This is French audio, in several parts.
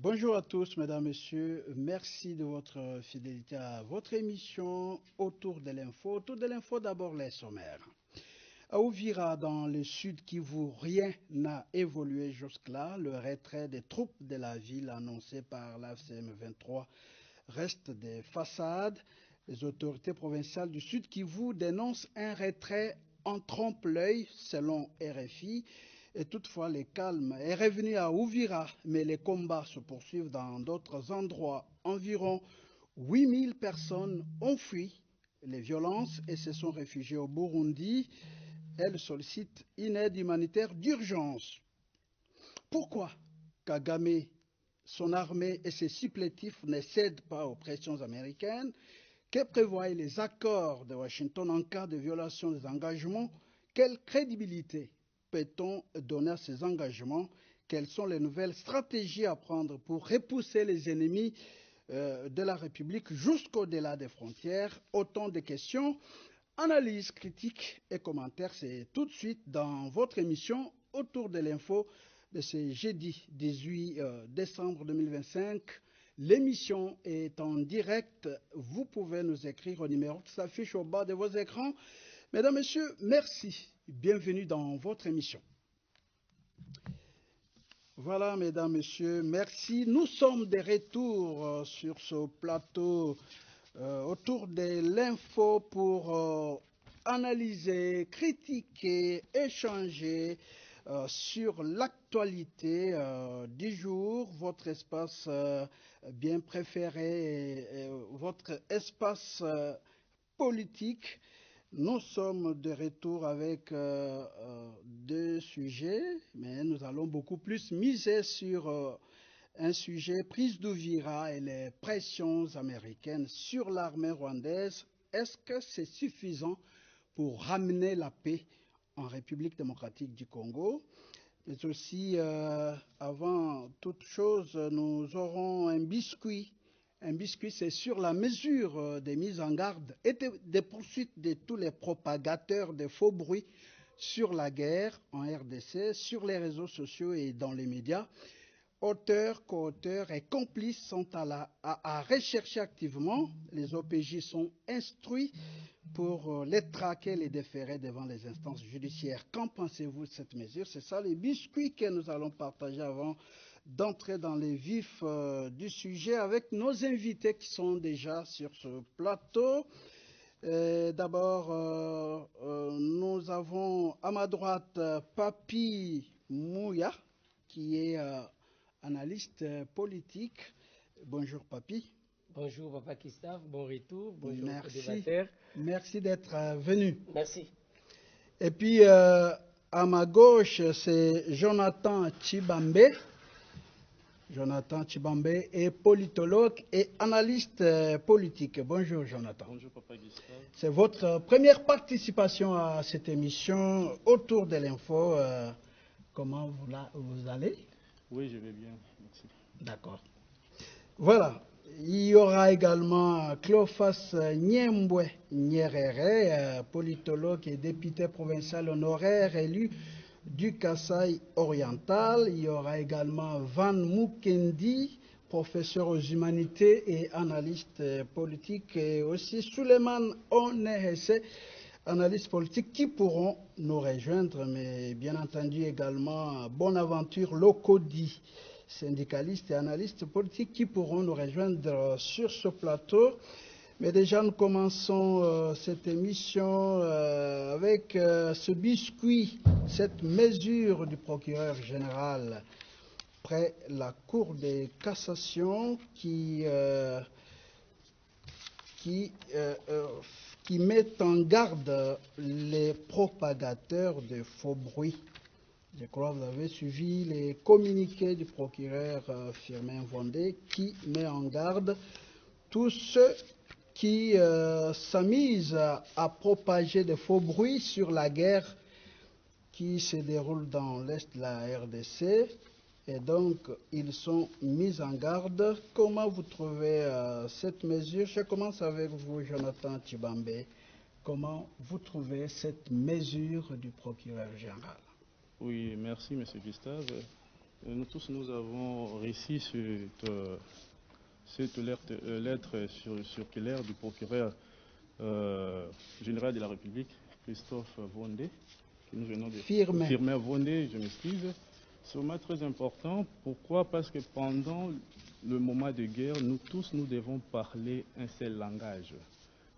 Bonjour à tous, mesdames, messieurs. Merci de votre fidélité à votre émission Autour de l'info. Autour de l'info, d'abord les sommaires. À Ouvira, dans le sud Kivu, rien n'a évolué jusque-là. Le retrait des troupes de la ville annoncé par l'AFCM 23 reste des façades. Les autorités provinciales du sud Kivu dénoncent un retrait en trompe-l'œil, selon RFI. Et toutefois, le calme est revenu à Ouvira, mais les combats se poursuivent dans d'autres endroits. Environ 8000 personnes ont fui les violences et se sont réfugiées au Burundi. Elles sollicitent une aide humanitaire d'urgence. Pourquoi Kagame, son armée et ses supplétifs ne cèdent pas aux pressions américaines? Que prévoient les accords de Washington en cas de violation des engagements? Quelle crédibilité peut-on donner à ces engagements? Quelles sont les nouvelles stratégies à prendre pour repousser les ennemis de la République jusqu'au-delà des frontières? Autant de questions. Analyse, critique et commentaires, c'est tout de suite dans votre émission Autour de l'info de ce jeudi 18 décembre 2025. L'émission est en direct. Vous pouvez nous écrire au numéro qui s'affiche au bas de vos écrans. Mesdames, Messieurs, merci. Bienvenue dans votre émission. Voilà, Mesdames, Messieurs, merci. Nous sommes de retour sur ce plateau autour de l'info pour analyser, critiquer, échanger sur l'actualité du jour, votre espace bien préféré, votre espace politique. Nous sommes de retour avec deux sujets, mais nous allons beaucoup plus miser sur un sujet, prise d'Ouvira et les pressions américaines sur l'armée rwandaise. Est-ce que c'est suffisant pour ramener la paix en République démocratique du Congo? Mais aussi, avant toute chose, nous aurons un biscuit. Un biscuit, c'est sur la mesure des mises en garde et des poursuites de tous les propagateurs de faux bruits sur la guerre en RDC, sur les réseaux sociaux et dans les médias. Auteurs, co-auteurs et complices sont à rechercher activement. Les OPJ sont instruits pour les traquer, les déférer devant les instances judiciaires. Qu'en pensez-vous de cette mesure? C'est ça les biscuits que nous allons partager avant d'entrer dans les vifs du sujet avec nos invités qui sont déjà sur ce plateau. D'abord, nous avons à ma droite Papi Mouya, qui est analyste politique. Bonjour Papi. Bonjour Papa Christophe, bon retour, bonjour aux Merci. débatteurs. Merci d'être venu. Merci. Et puis à ma gauche, c'est Jonathan Chibambe. Jonathan Chibambe est politologue et analyste politique. Bonjour Jonathan. Bonjour Papa Gustave. C'est votre première participation à cette émission autour de l'info. Comment vous allez? Oui, je vais bien, merci. D'accord. Voilà. Il y aura également Cleophas Nyembwe Nyerere, politologue et député provincial honoraire élu du Kasaï oriental. Il y aura également Van Mukendi, professeur aux humanités et analyste politique, et aussi Suleiman Onehese, analystes politiques qui pourront nous rejoindre, mais bien entendu également Bonaventure Lokodi, syndicalistes et analystes politiques qui pourront nous rejoindre sur ce plateau. Mais déjà, nous commençons cette émission avec ce biscuit, cette mesure du procureur général près la Cour de cassation qui met en garde les propagateurs de faux bruits. Je crois que vous avez suivi les communiqués du procureur Firmin Vondé qui met en garde tous ceux qui s'amusent à propager de faux bruits sur la guerre qui se déroule dans l'est de la RDC. Et donc, ils sont mis en garde. Comment vous trouvez cette mesure? Je commence avec vous, Jonathan Chibambe. Comment vous trouvez cette mesure du procureur général? Oui, merci Monsieur Gustave. Nous tous, nous avons réussi cette lettre circulaire du procureur général de la République, Christophe Vondé, que nous venons de Firmin Vondé, je m'excuse. C'est vraiment très important. Pourquoi? Parce que pendant le moment de guerre, nous tous, nous devons parler un seul langage.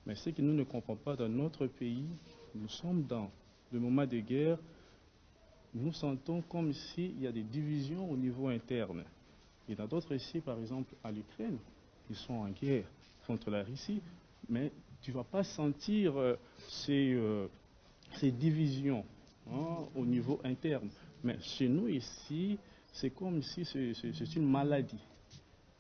Mais ce que nous ne comprenons pas dans notre pays, nous sommes dans le moment de guerre, nous sentons comme s'il y a des divisions au niveau interne. Il y en a d'autres ici, par exemple, à l'Ukraine, qui sont en guerre contre la Russie, mais tu ne vas pas sentir ces divisions au niveau interne. Mais chez nous ici, c'est comme si c'est une maladie.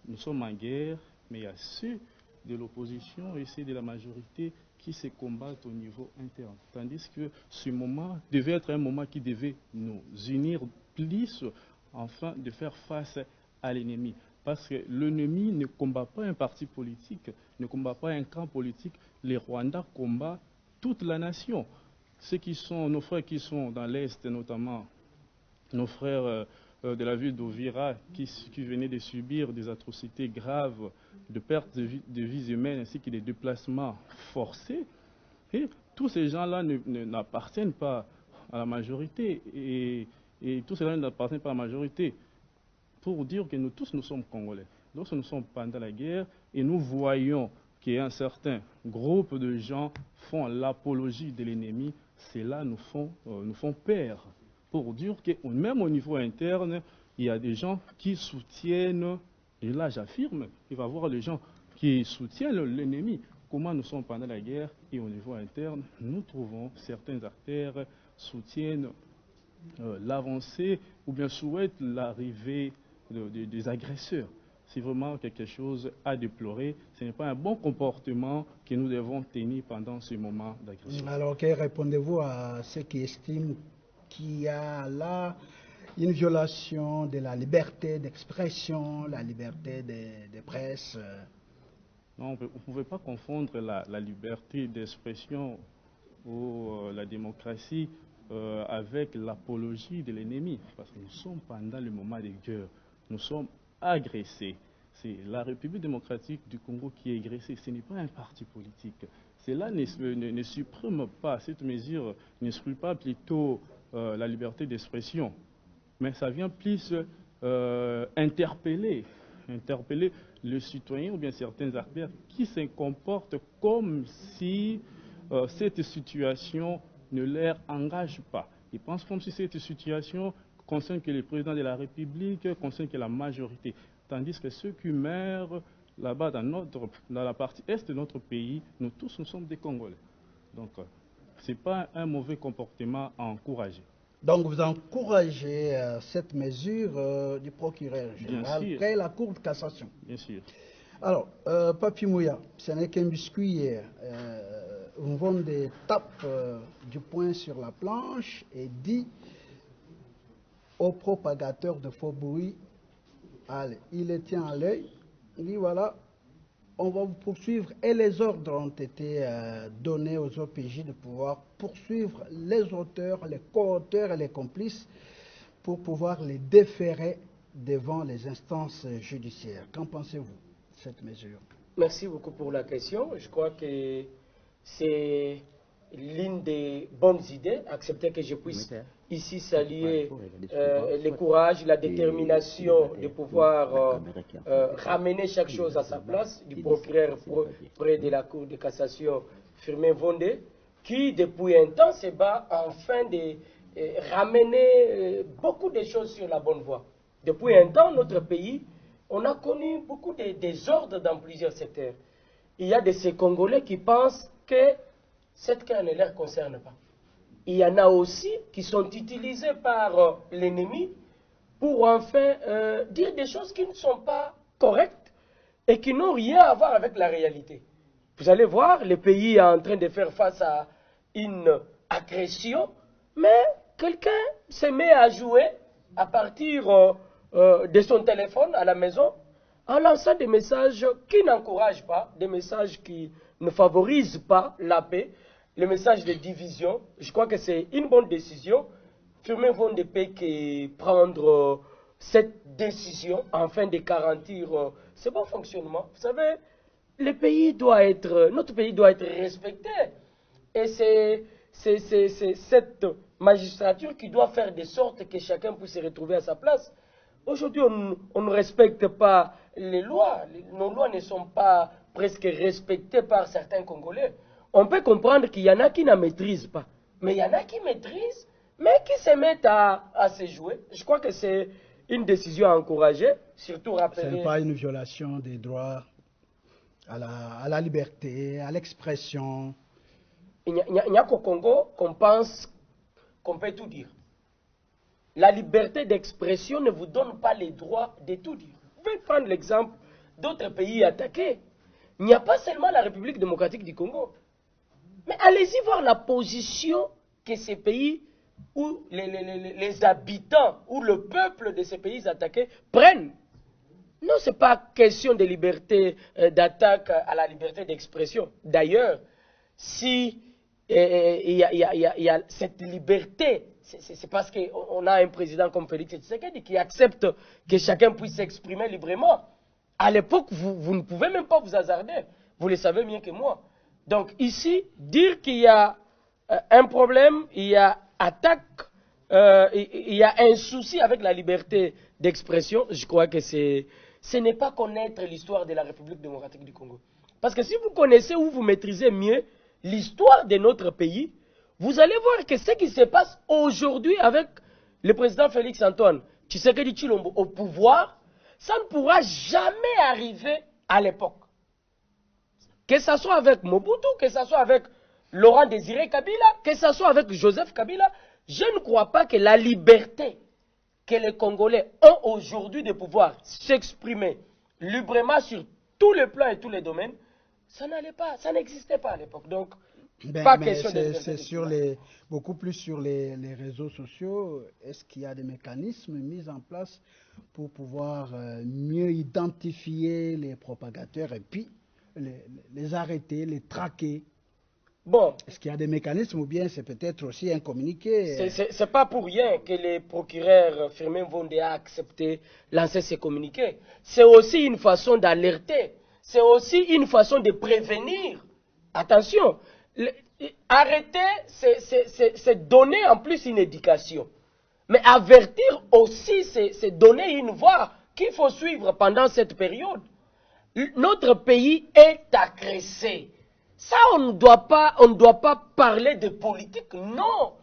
Nous sommes en guerre, mais il y a ceux de l'opposition et ceux de la majorité qui se combattent au niveau interne. Tandis que ce moment devait être un moment qui devait nous unir plus, afin de faire face à l'ennemi. Parce que l'ennemi ne combat pas un parti politique, ne combat pas un camp politique. Les Rwandais combattent toute la nation. Ceux qui sont, nos frères qui sont dans l'Est, notamment nos frères de la ville d'Ovira, qui venaient de subir des atrocités graves, de perte de vies humaines, ainsi que des déplacements forcés. Et tous ces gens-là n'appartiennent pas à la majorité. Et tous ces gens n'appartiennent pas à la majorité. Pour dire que nous tous, nous sommes Congolais. Lorsque nous sommes pendant la guerre et nous voyons qu'un certain groupe de gens font l'apologie de l'ennemi, cela nous font peur. Pour dire que même au niveau interne, il y a des gens qui soutiennent, et là j'affirme, il va y avoir des gens qui soutiennent l'ennemi. Comment nous sommes pendant la guerre et au niveau interne, nous trouvons certains acteurs soutiennent l'avancée ou bien souhaitent l'arrivée des agresseurs. C'est vraiment quelque chose à déplorer. Ce n'est pas un bon comportement que nous devons tenir pendant ce moment d'agression. Alors, que répondez-vous à ceux qui estiment qu'il y a là une violation de la liberté d'expression, la liberté de presse? Non, vous ne pouvez pas confondre la liberté d'expression ou la démocratie avec l'apologie de l'ennemi. Parce que nous sommes pendant le moment de guerre. Nous sommes agressés. C'est la République démocratique du Congo qui est agressée. Ce n'est pas un parti politique. Cela ne supprime pas, cette mesure ne supprime pas plutôt la liberté d'expression. Mais ça vient plus interpeller le citoyen ou bien certains acteurs qui se comportent comme si cette situation ne leur engage pas. Ils pensent comme si cette situation concerne que le président de la République, concerne que la majorité. Tandis que ceux qui meurent là-bas dans la partie est de notre pays, nous tous, nous sommes des Congolais. Donc, ce n'est pas un mauvais comportement à encourager. Donc, vous encouragez cette mesure du procureur général après la Cour de cassation? Bien sûr. Alors, Papi Mouya, ce n'est qu'un biscuit hier. Vondé tape du poing sur la planche et dit aux propagateurs de faux bruits, allez, il les tient à l'œil, il dit voilà, on va vous poursuivre, et les ordres ont été donnés aux OPJ de pouvoir poursuivre les auteurs, les co-auteurs et les complices pour pouvoir les déférer devant les instances judiciaires. Qu'en pensez-vous de cette mesure? Merci beaucoup pour la question. Je crois que c'est l'une des bonnes idées. Accepter que je puisse ici saluer le courage, la détermination de pouvoir ramener chaque chose à sa place du procureur près de la Cour de cassation Firmin Vondé, qui depuis un temps se bat afin de ramener beaucoup de choses sur la bonne voie. Depuis un temps, notre pays, on a connu beaucoup de désordres dans plusieurs secteurs. Il y a de ces Congolais qui pensent que cette cas ne leur concerne pas. Il y en a aussi qui sont utilisés par l'ennemi pour enfin dire des choses qui ne sont pas correctes et qui n'ont rien à voir avec la réalité. Vous allez voir, le pays est en train de faire face à une agression, mais quelqu'un se met à jouer à partir de son téléphone à la maison en lançant des messages qui n'encouragent pas, des messages qui ne favorisent pas la paix, les messages de division. Je crois que c'est une bonne décision. Firmin Vondé peut prendre cette décision afin de garantir ce bon fonctionnement. Vous savez, notre pays doit être respecté. Et c'est cette magistrature qui doit faire de sorte que chacun puisse se retrouver à sa place. Aujourd'hui, on ne respecte pas les lois. Nos lois ne sont pas presque respectées par certains Congolais. On peut comprendre qu'il y en a qui ne maîtrisent pas. Mais il y en a qui maîtrisent, mais qui se mettent à se jouer. Je crois que c'est une décision à encourager, surtout rappeler... Ce n'est pas une violation des droits à la liberté, à l'expression. Il n'y a qu'au Congo qu'on pense qu'on peut tout dire. La liberté d'expression ne vous donne pas les droits de tout dire. Vous pouvez prendre l'exemple d'autres pays attaqués. Il n'y a pas seulement la République démocratique du Congo. Mais allez-y voir la position que ces pays, où les habitants, ou le peuple de ces pays attaqués prennent. Non, ce n'est pas question de liberté d'attaque à la liberté d'expression. D'ailleurs, si il y a cette liberté, c'est parce qu'on a un président comme Félix Tshisekedi qui accepte que chacun puisse s'exprimer librement. À l'époque, vous ne pouvez même pas vous hasarder. Vous le savez mieux que moi. Donc ici, dire qu'il y a un problème, il y a attaque, il y a un souci avec la liberté d'expression, je crois que ce n'est pas connaître l'histoire de la République démocratique du Congo. Parce que si vous connaissez ou vous maîtrisez mieux l'histoire de notre pays, vous allez voir que ce qui se passe aujourd'hui avec le président Félix Antoine Tshisekedi Tshilombo au pouvoir, ça ne pourra jamais arriver à l'époque. Que ce soit avec Mobutu, que ce soit avec Laurent Désiré Kabila, que ce soit avec Joseph Kabila, je ne crois pas que la liberté que les Congolais ont aujourd'hui de pouvoir s'exprimer librement sur tous les plans et tous les domaines, ça n'existait pas à l'époque. Donc, pas question de... C'est beaucoup plus sur les réseaux sociaux. Est-ce qu'il y a des mécanismes mis en place pour pouvoir mieux identifier les propagateurs et puis les arrêter, les traquer? Bon. Est-ce qu'il y a des mécanismes ou bien c'est peut-être aussi un communiqué? C'est pas pour rien que les procureurs Firmin Vondé a accepté lancer ces communiqués. C'est aussi une façon d'alerter. C'est aussi une façon de prévenir. Attention, arrêter, c'est donner en plus une éducation. Mais avertir aussi, c'est donner une voie qu'il faut suivre pendant cette période. Notre pays est agressé. Ça, on ne doit pas parler de politique, non.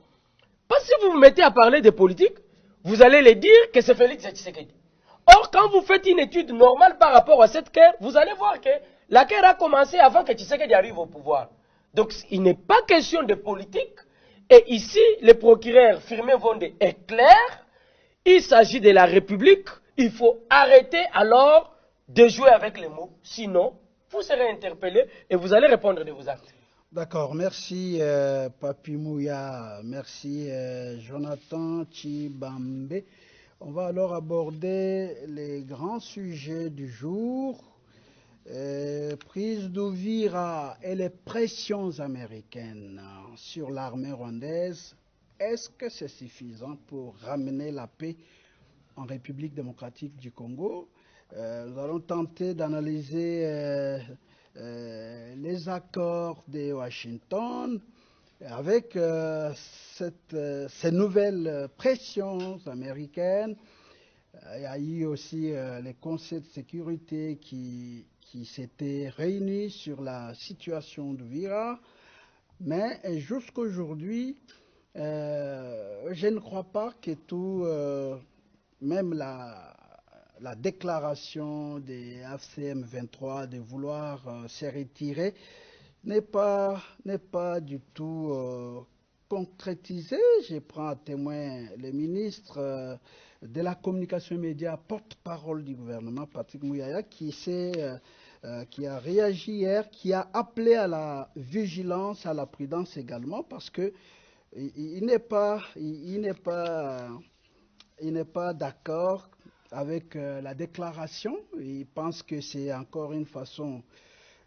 Parce que si vous vous mettez à parler de politique, vous allez les dire que c'est Félix Tshisekedi. Or, quand vous faites une étude normale par rapport à cette guerre, vous allez voir que la guerre a commencé avant que Tshisekedi arrive au pouvoir. Donc, il n'est pas question de politique. Et ici, le procureur Firmin Vondé est clair. Il s'agit de la République. Il faut arrêter alors de jouer avec les mots. Sinon, vous serez interpellé et vous allez répondre de vos actes. D'accord, merci Papi Mouya, merci Jonathan Chibambe. On va alors aborder les grands sujets du jour. Prise d'Uvira et les pressions américaines sur l'armée rwandaise. Est-ce que c'est suffisant pour ramener la paix en République démocratique du Congo? Nous allons tenter d'analyser les accords de Washington avec ces nouvelles pressions américaines. Il y a eu aussi les conseils de sécurité qui s'étaient réunis sur la situation d'Uvira. Mais jusqu'aujourd'hui, je ne crois pas que tout, même la déclaration des AFCM 23 de vouloir se retirer n'est pas du tout concrétisée. Je prends à témoin le ministre de la communication média, porte-parole du gouvernement, Patrick Mouyaya, qui a réagi hier, qui a appelé à la vigilance, à la prudence également, parce que il n'est pas d'accord avec la déclaration. Il pense que c'est encore une façon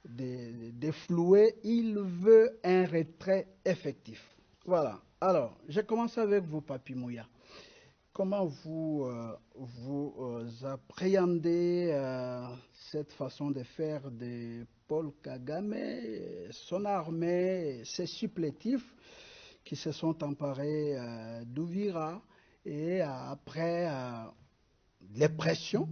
de flouer. Il veut un retrait effectif. Voilà. Alors, je commence avec vous, Papi Mouya. comment vous appréhendez cette façon de faire de Paul Kagame, son armée, ses supplétifs qui se sont emparés d'Uvira et après les pressions,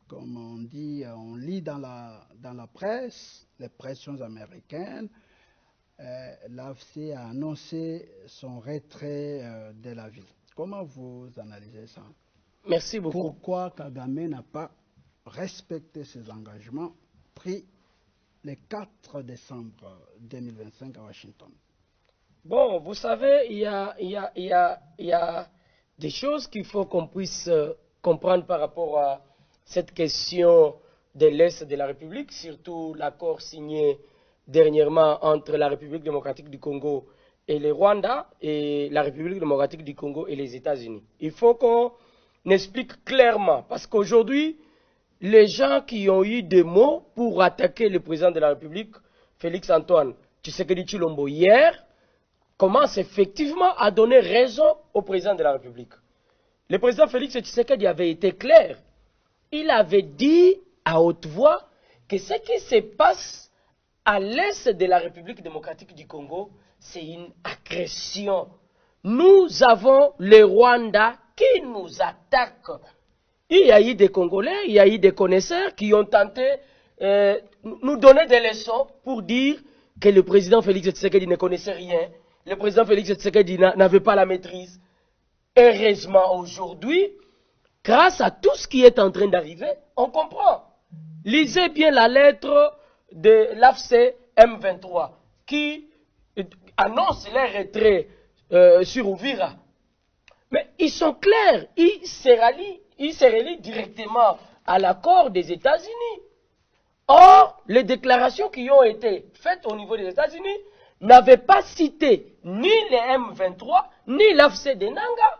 comme on dit, on lit dans la presse, les pressions américaines, l'AFC a annoncé son retrait de la ville. Comment vous analysez ça? Merci beaucoup. Pourquoi Kagame n'a pas respecté ses engagements pris le 4 décembre 2025 à Washington? Bon, vous savez, il y a des choses qu'il faut qu'on puisse comprendre par rapport à cette question de l'Est de la République, surtout l'accord signé dernièrement entre la République démocratique du Congo et le Rwanda et la République démocratique du Congo et les États-Unis. Il faut qu'on explique clairement, parce qu'aujourd'hui, les gens qui ont eu des mots pour attaquer le président de la République, Félix Antoine Tshisekedi Tshilombo, hier, commencent effectivement à donner raison au président de la République. Le président Félix Tshisekedi avait été clair. Il avait dit à haute voix que ce qui se passe à l'est de la République démocratique du Congo, c'est une agression. Nous avons le Rwanda qui nous attaque. Il y a eu des Congolais, il y a eu des connaisseurs qui ont tenté nous donner des leçons pour dire que le président Félix Tshisekedi ne connaissait rien. Le président Félix Tshisekedi n'avait pas la maîtrise. Heureusement, aujourd'hui, grâce à tout ce qui est en train d'arriver, on comprend. Lisez bien la lettre de l'AFC M23 qui annonce leur retrait sur Uvira. Mais ils sont clairs, ils se relient directement à l'accord des États-Unis. Or, les déclarations qui ont été faites au niveau des États-Unis n'avaient pas cité ni les M23, ni l'AFC de Nanga.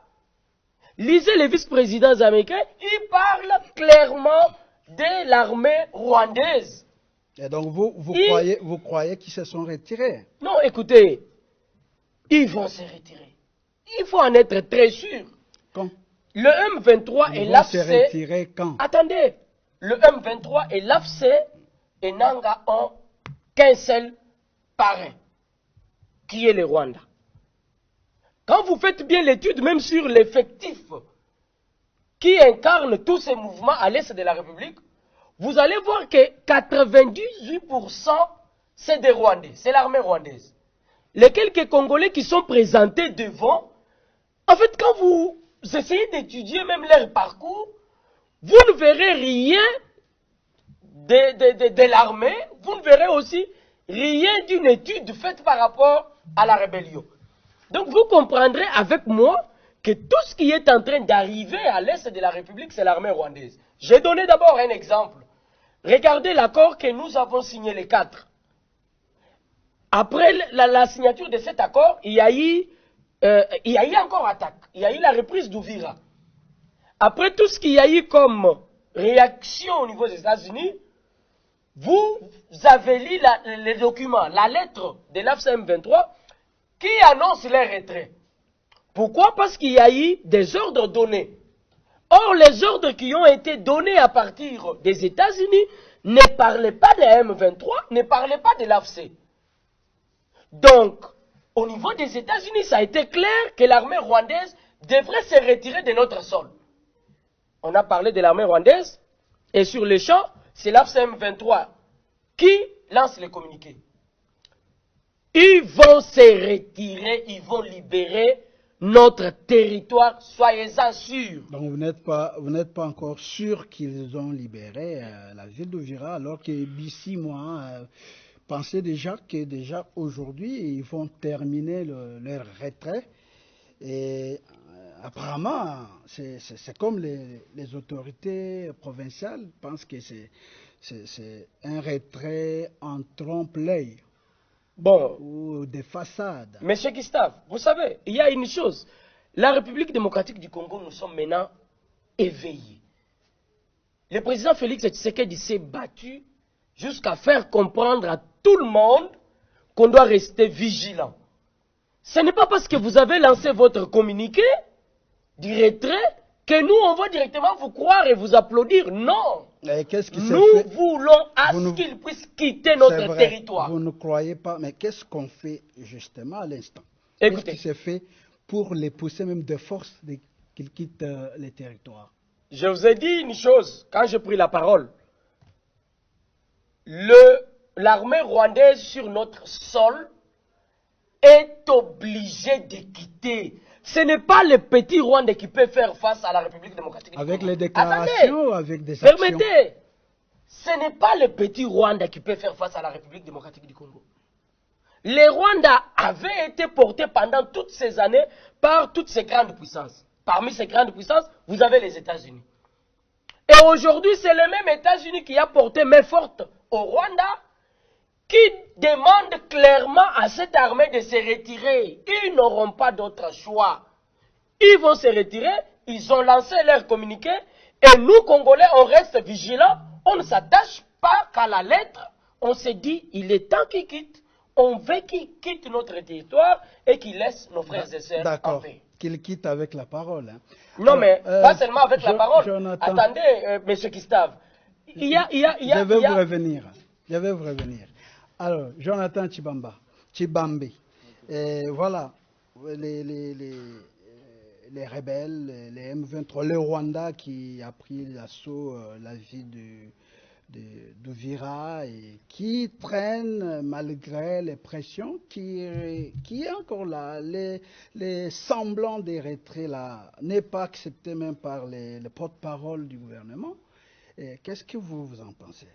Lisez les vice-présidents américains, ils parlent clairement de l'armée rwandaise. Et donc vous croyez qu'ils se sont retirés? Non, écoutez, ils vont se retirer. Il faut en être très sûr. Quand? Le M23 et l'AFC... Ils vont se retirer quand? Attendez, le M23 et l'AFC et Nanga ont qu'un seul parrain, qui est le Rwanda. Quand vous faites bien l'étude, même sur l'effectif qui incarne tous ces mouvements à l'est de la République, vous allez voir que 98% c'est des Rwandais, c'est l'armée rwandaise. Les quelques Congolais qui sont présentés devant, en fait, quand vous essayez d'étudier même leur parcours, vous ne verrez rien de l'armée, vous ne verrez aussi rien d'une étude faite par rapport à la rébellion. Donc vous comprendrez avec moi que tout ce qui est en train d'arriver à l'est de la République, c'est l'armée rwandaise. J'ai donné d'abord un exemple. Regardez l'accord que nous avons signé les 4. Après la signature de cet accord, il y a eu encore attaque. Il y a eu la reprise d'Uvira. Après tout ce qu'il y a eu comme réaction au niveau des États-Unis, vous avez lu les documents, la lettre de l'AFC M23 qui annonce leur retrait. Pourquoi? Parce qu'il y a eu des ordres donnés. Or, les ordres qui ont été donnés à partir des États-Unis ne parlaient pas de M23, ne parlaient pas de l'AFC. Donc, au niveau des États-Unis, ça a été clair que l'armée rwandaise devrait se retirer de notre sol. On a parlé de l'armée rwandaise, et sur le champ, c'est l'AFC M23 qui lance les communiqués. Ils vont se retirer, ils vont libérer notre territoire, soyez-en sûrs. Donc vous n'êtes pas encore sûr qu'ils ont libéré la ville d'Uvira, alors que d'ici moi pensez déjà que déjà aujourd'hui ils vont terminer leur retrait. Et apparemment c'est comme les autorités provinciales pensent que c'est un retrait en trompe-l'œil. Bon, ou des façades. Monsieur Gustave, vous savez, il y a une chose. La République démocratique du Congo, nous sommes maintenant éveillés. Le président Félix Tshisekedi s'est battu jusqu'à faire comprendre à tout le monde qu'on doit rester vigilant. Ce n'est pas parce que vous avez lancé votre communiqué du retrait que nous, on va directement vous croire et vous applaudir. Non. Qu'est-ce qui nous fait? voulons à ce qu'ils puissent quitter notre territoire. Vous ne croyez pas, mais qu'est-ce qu'on fait justement à l'instant? Qu'est-ce qui s'est fait pour les pousser même de force qu'ils quittent les territoires? Je vous ai dit une chose, quand j'ai pris la parole. L'armée rwandaise sur notre sol est obligée de quitter. Ce n'est pas le petit Rwanda qui peut faire face à la République démocratique du Congo. Avec les déclarations ou avec des actions? Permettez. Ce n'est pas le petit Rwanda qui peut faire face à la République démocratique du Congo. Le Rwanda avait été porté pendant toutes ces années par toutes ces grandes puissances. Parmi ces grandes puissances, vous avez les États-Unis. Et aujourd'hui, c'est le même États-Unis qui a porté main forte au Rwanda, qui demande clairement à cette armée de se retirer. Ils n'auront pas d'autre choix. Ils vont se retirer, ils ont lancé leur communiqué, et nous, Congolais, on reste vigilants, on ne s'attache pas qu'à la lettre, on se dit, il est temps qu'ils quittent. On veut qu'ils quittent notre territoire et qu'ils laissent nos frères et sœurs en paix. Qu'ils quittent avec la parole. Hein. Non, alors, mais pas seulement avec la parole. Jonathan, attendez, M. Kistave. Je vais vous revenir. Je vais vous revenir. Alors, Jonathan Tshibambe, voilà, les rebelles, les M23, le Rwanda qui a pris l'assaut, la vie d'Uvira et qui traîne malgré les pressions, qui est encore là. Les semblants des retraits là n'est pas accepté même par les porte-parole du gouvernement. Qu'est-ce que vous en pensez?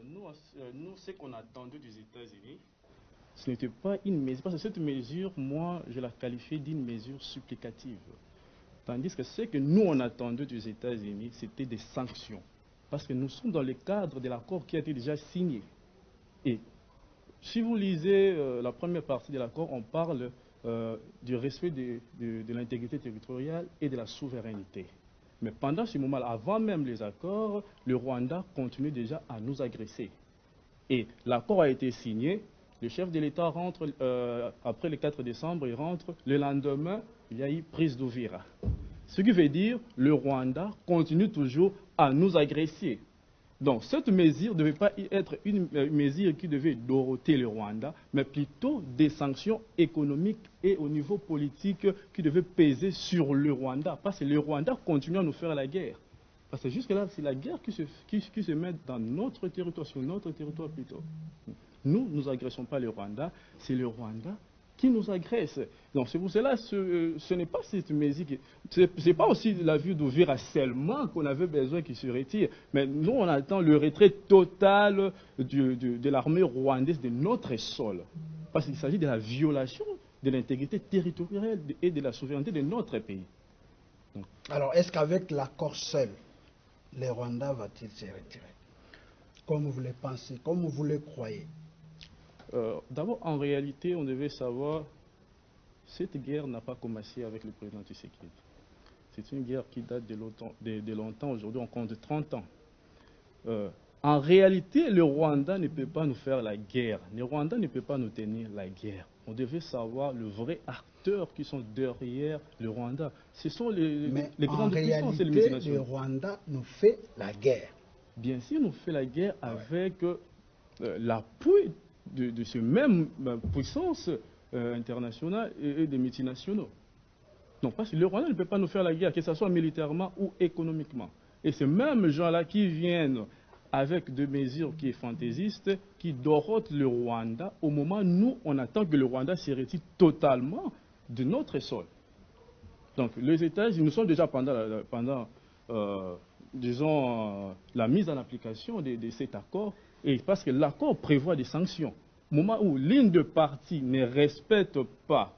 Nous, ce qu'on attendait des États-Unis, ce n'était pas une mesure, parce que cette mesure, moi, je la qualifiais d'une mesure supplicative. Tandis que ce que nous, on attendait des États-Unis, c'était des sanctions. Parce que nous sommes dans le cadre de l'accord qui a été déjà signé. Et si vous lisez la première partie de l'accord, on parle du respect de l'intégrité territoriale et de la souveraineté. Mais pendant ce moment-là, avant même les accords, le Rwanda continue déjà à nous agresser. Et l'accord a été signé, le chef de l'État rentre, après le 4 décembre, il rentre, le lendemain, il y a eu prise d'Uvira. Ce qui veut dire que le Rwanda continue toujours à nous agresser. Donc cette mesure ne devait pas être une mesure qui devait doroter le Rwanda, mais plutôt des sanctions économiques et au niveau politique qui devaient peser sur le Rwanda. Parce que le Rwanda continue à nous faire la guerre. Parce que jusque-là, c'est la guerre qui se met dans notre territoire, sur notre territoire plutôt. Nous n'agressons pas le Rwanda, c'est le Rwanda qui nous agresse. Donc c'est pour cela ce n'est pas cette mesure, ce n'est pas aussi la vue d'Uvira seulement qu'on avait besoin qu'il se retire, mais nous on attend le retrait total de l'armée rwandaise de notre sol. Parce qu'il s'agit de la violation de l'intégrité territoriale et de la souveraineté de notre pays. Donc. Alors est-ce qu'avec l'accord seul, le Rwanda va-t-il se retirer? Comme vous le pensez, comme vous le croyez? D'abord, en réalité, on devait savoir, cette guerre n'a pas commencé avec le président Tshisekedi. C'est une guerre qui date de longtemps. Aujourd'hui, on compte 30 ans. En réalité, le Rwanda ne peut pas nous faire la guerre. Le Rwanda ne peut pas nous tenir la guerre. On devait savoir le vrai acteur qui sont derrière le Rwanda. Ce sont les grandes puissances et les multinationales. Le Rwanda nous fait la guerre. Bien sûr, nous fait la guerre avec l'appui de ces mêmes puissances internationales et des multinationaux. Non, parce que le Rwanda ne peut pas nous faire la guerre, que ce soit militairement ou économiquement. Et ces mêmes gens-là qui viennent avec des mesures qui sont fantaisistes, qui dorotent le Rwanda, au moment où nous, on attend que le Rwanda se retire totalement de notre sol. Donc, les États-Unis, nous sommes déjà pendant disons, la mise en application de cet accord, et parce que l'accord prévoit des sanctions. Au moment où l'une des parties ne respecte pas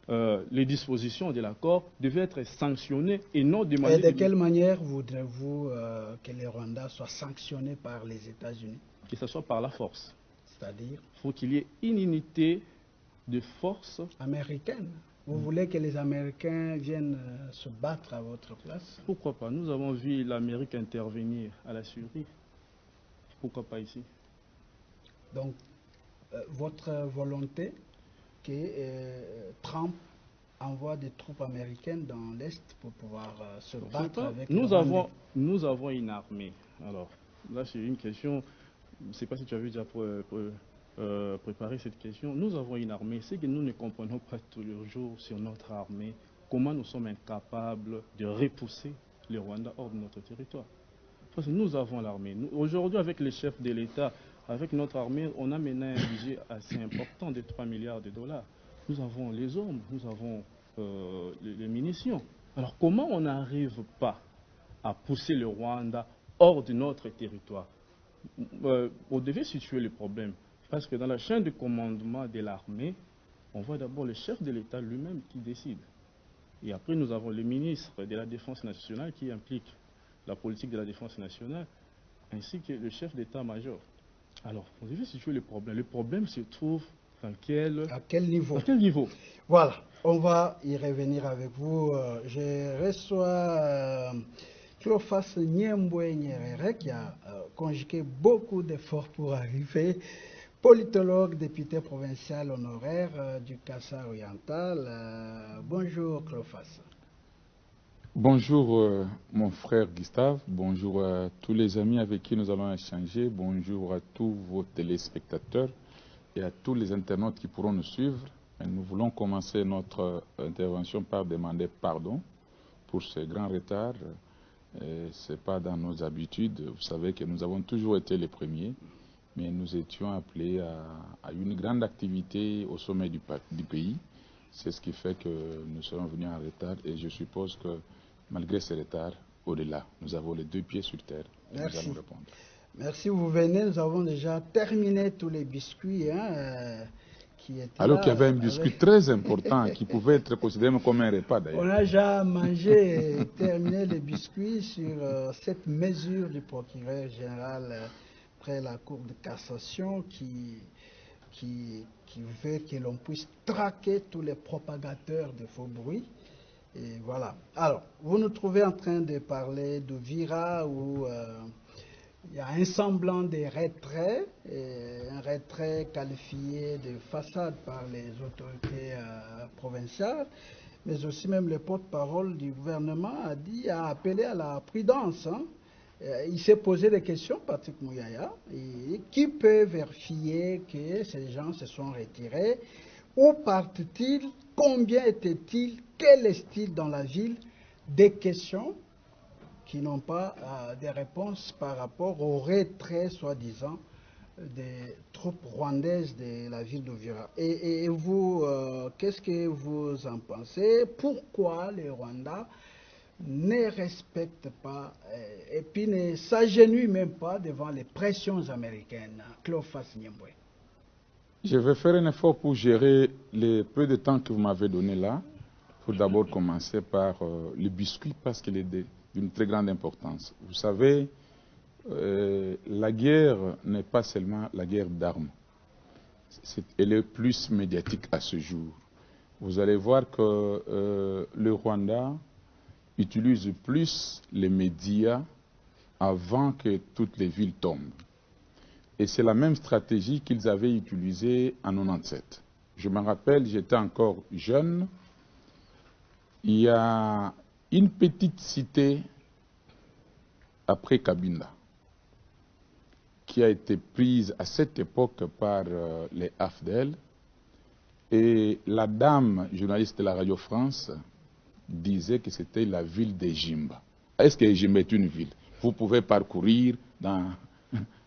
les dispositions de l'accord, devait être sanctionné et non demandé. Et de quelle manière voudrez-vous que le Rwanda soit sanctionné par les États-Unis? Que ce soit par la force. C'est-à-dire? Il faut qu'il y ait une unité de force américaine. Vous voulez que les Américains viennent se battre à votre place? Pourquoi pas? Nous avons vu l'Amérique intervenir à la Syrie. Pourquoi pas ici? Donc, votre volonté que Trump envoie des troupes américaines dans l'Est pour pouvoir se battre avec nous avons une armée. Alors, là, c'est une question, je ne sais pas si tu avais déjà préparé cette question. Nous avons une armée. C'est que nous ne comprenons pas tous les jours sur notre armée comment nous sommes incapables de repousser les Rwandais hors de notre territoire. Parce que nous avons l'armée. Aujourd'hui, avec les chefs de l'État, avec notre armée, on a maintenant un budget assez important de 3 milliards de dollars. Nous avons les hommes, nous avons les munitions. Alors comment on n'arrive pas à pousser le Rwanda hors de notre territoire? On devait situer le problème. Parce que dans la chaîne de commandement de l'armée, on voit d'abord le chef de l'État lui-même qui décide. Et après, nous avons le ministre de la Défense nationale qui implique la politique de la défense nationale, ainsi que le chef d'état-major. Alors, on devait situer le problème. Le problème se trouve à quel niveau? Voilà, on va y revenir avec vous. Je reçois Cleophas Nyembwe Nyerere qui a conjugué beaucoup d'efforts pour arriver. Politologue, député provincial honoraire du Kassa oriental. Bonjour Cleophas. Bonjour mon frère Gustave, bonjour à tous les amis avec qui nous allons échanger, bonjour à tous vos téléspectateurs et à tous les internautes qui pourront nous suivre. Et nous voulons commencer notre intervention par demander pardon pour ce grand retard. Ce n'est pas dans nos habitudes, vous savez que nous avons toujours été les premiers, mais nous étions appelés à une grande activité au sommet du pays. C'est ce qui fait que nous sommes venus en retard et je suppose que malgré ce retard, au-delà, nous avons les deux pieds sur terre. Merci. Nous allons répondre. Merci, vous venez. Nous avons déjà terminé tous les biscuits qui étaient alors là. Qu'il y avait un biscuit très important qui pouvait être considéré comme un repas d'ailleurs. On a déjà mangé et terminé les biscuits sur cette mesure du procureur général près la Cour de cassation qui veut que l'on puisse traquer tous les propagateurs de faux bruits. Et voilà. Alors, vous nous trouvez en train de parler de Vira où il y a un semblant de retrait, un retrait qualifié de façade par les autorités provinciales, mais aussi même le porte-parole du gouvernement a appelé à la prudence. Il s'est posé des questions, Patrick Mouyaya, qui peut vérifier que ces gens se sont retirés? Où partent-ils? Combien étaient-ils? Quel est-il dans la ville? Des questions qui n'ont pas de réponses par rapport au retrait, soi-disant, des troupes rwandaises de la ville d'Uvira. Et vous, qu'est-ce que vous en pensez? Pourquoi les Rwandais ne respectent pas et puis ne s'agenouillent même pas devant les pressions américaines? Cleophas Nyembwe. Je vais faire un effort pour gérer le peu de temps que vous m'avez donné là. Il faut d'abord commencer par le biscuit parce qu'il est d'une très grande importance. Vous savez, la guerre n'est pas seulement la guerre d'armes. Elle est plus médiatique à ce jour. Vous allez voir que le Rwanda utilise plus les médias avant que toutes les villes tombent. Et c'est la même stratégie qu'ils avaient utilisée en 1997. Je me rappelle, j'étais encore jeune. Il y a une petite cité après Kabinda qui a été prise à cette époque par les AFDEL. Et la dame, journaliste de la Radio France, disait que c'était la ville de Jimba. Est-ce que Jimba est une ville? Vous pouvez parcourir dans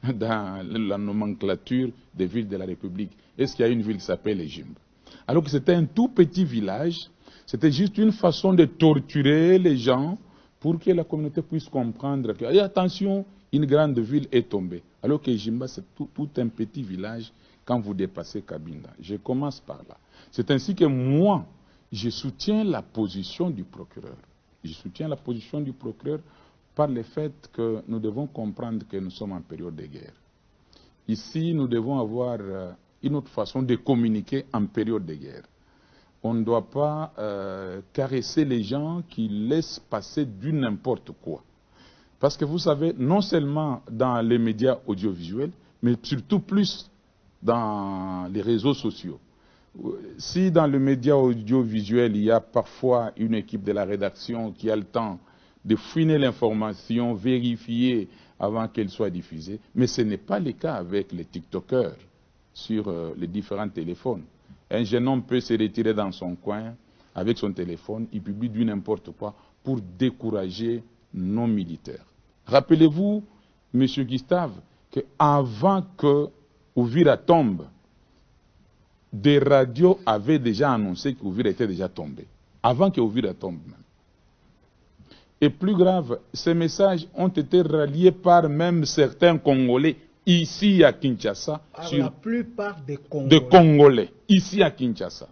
la nomenclature des villes de la République. Est-ce qu'il y a une ville qui s'appelle Jimba? Alors que c'était un tout petit village, c'était juste une façon de torturer les gens pour que la communauté puisse comprendre que, attention, une grande ville est tombée. Alors que Jimba, c'est tout un petit village quand vous dépassez Kabinda. Je commence par là. C'est ainsi que moi, je soutiens la position du procureur. Je soutiens la position du procureur par le fait que nous devons comprendre que nous sommes en période de guerre. Ici, nous devons avoir une autre façon de communiquer en période de guerre. On ne doit pas caresser les gens qui laissent passer du n'importe quoi. Parce que vous savez, non seulement dans les médias audiovisuels, mais surtout plus dans les réseaux sociaux. si dans le média audiovisuel, il y a parfois une équipe de la rédaction qui a le temps de fouiner l'information, vérifier avant qu'elle soit diffusée, mais ce n'est pas le cas avec les TikTokers sur les différents téléphones. Un jeune homme peut se retirer dans son coin avec son téléphone, il publie du n'importe quoi pour décourager nos militaires. Rappelez-vous, M. Gustave, qu'avant que Uvira tombe, des radios avaient déjà annoncé qu'Uvira était déjà tombé. Avant qu'Uvira tombe même. Et plus grave, ces messages ont été ralliés par même certains Congolais ici à Kinshasa. La plupart des Congolais ici à Kinshasa,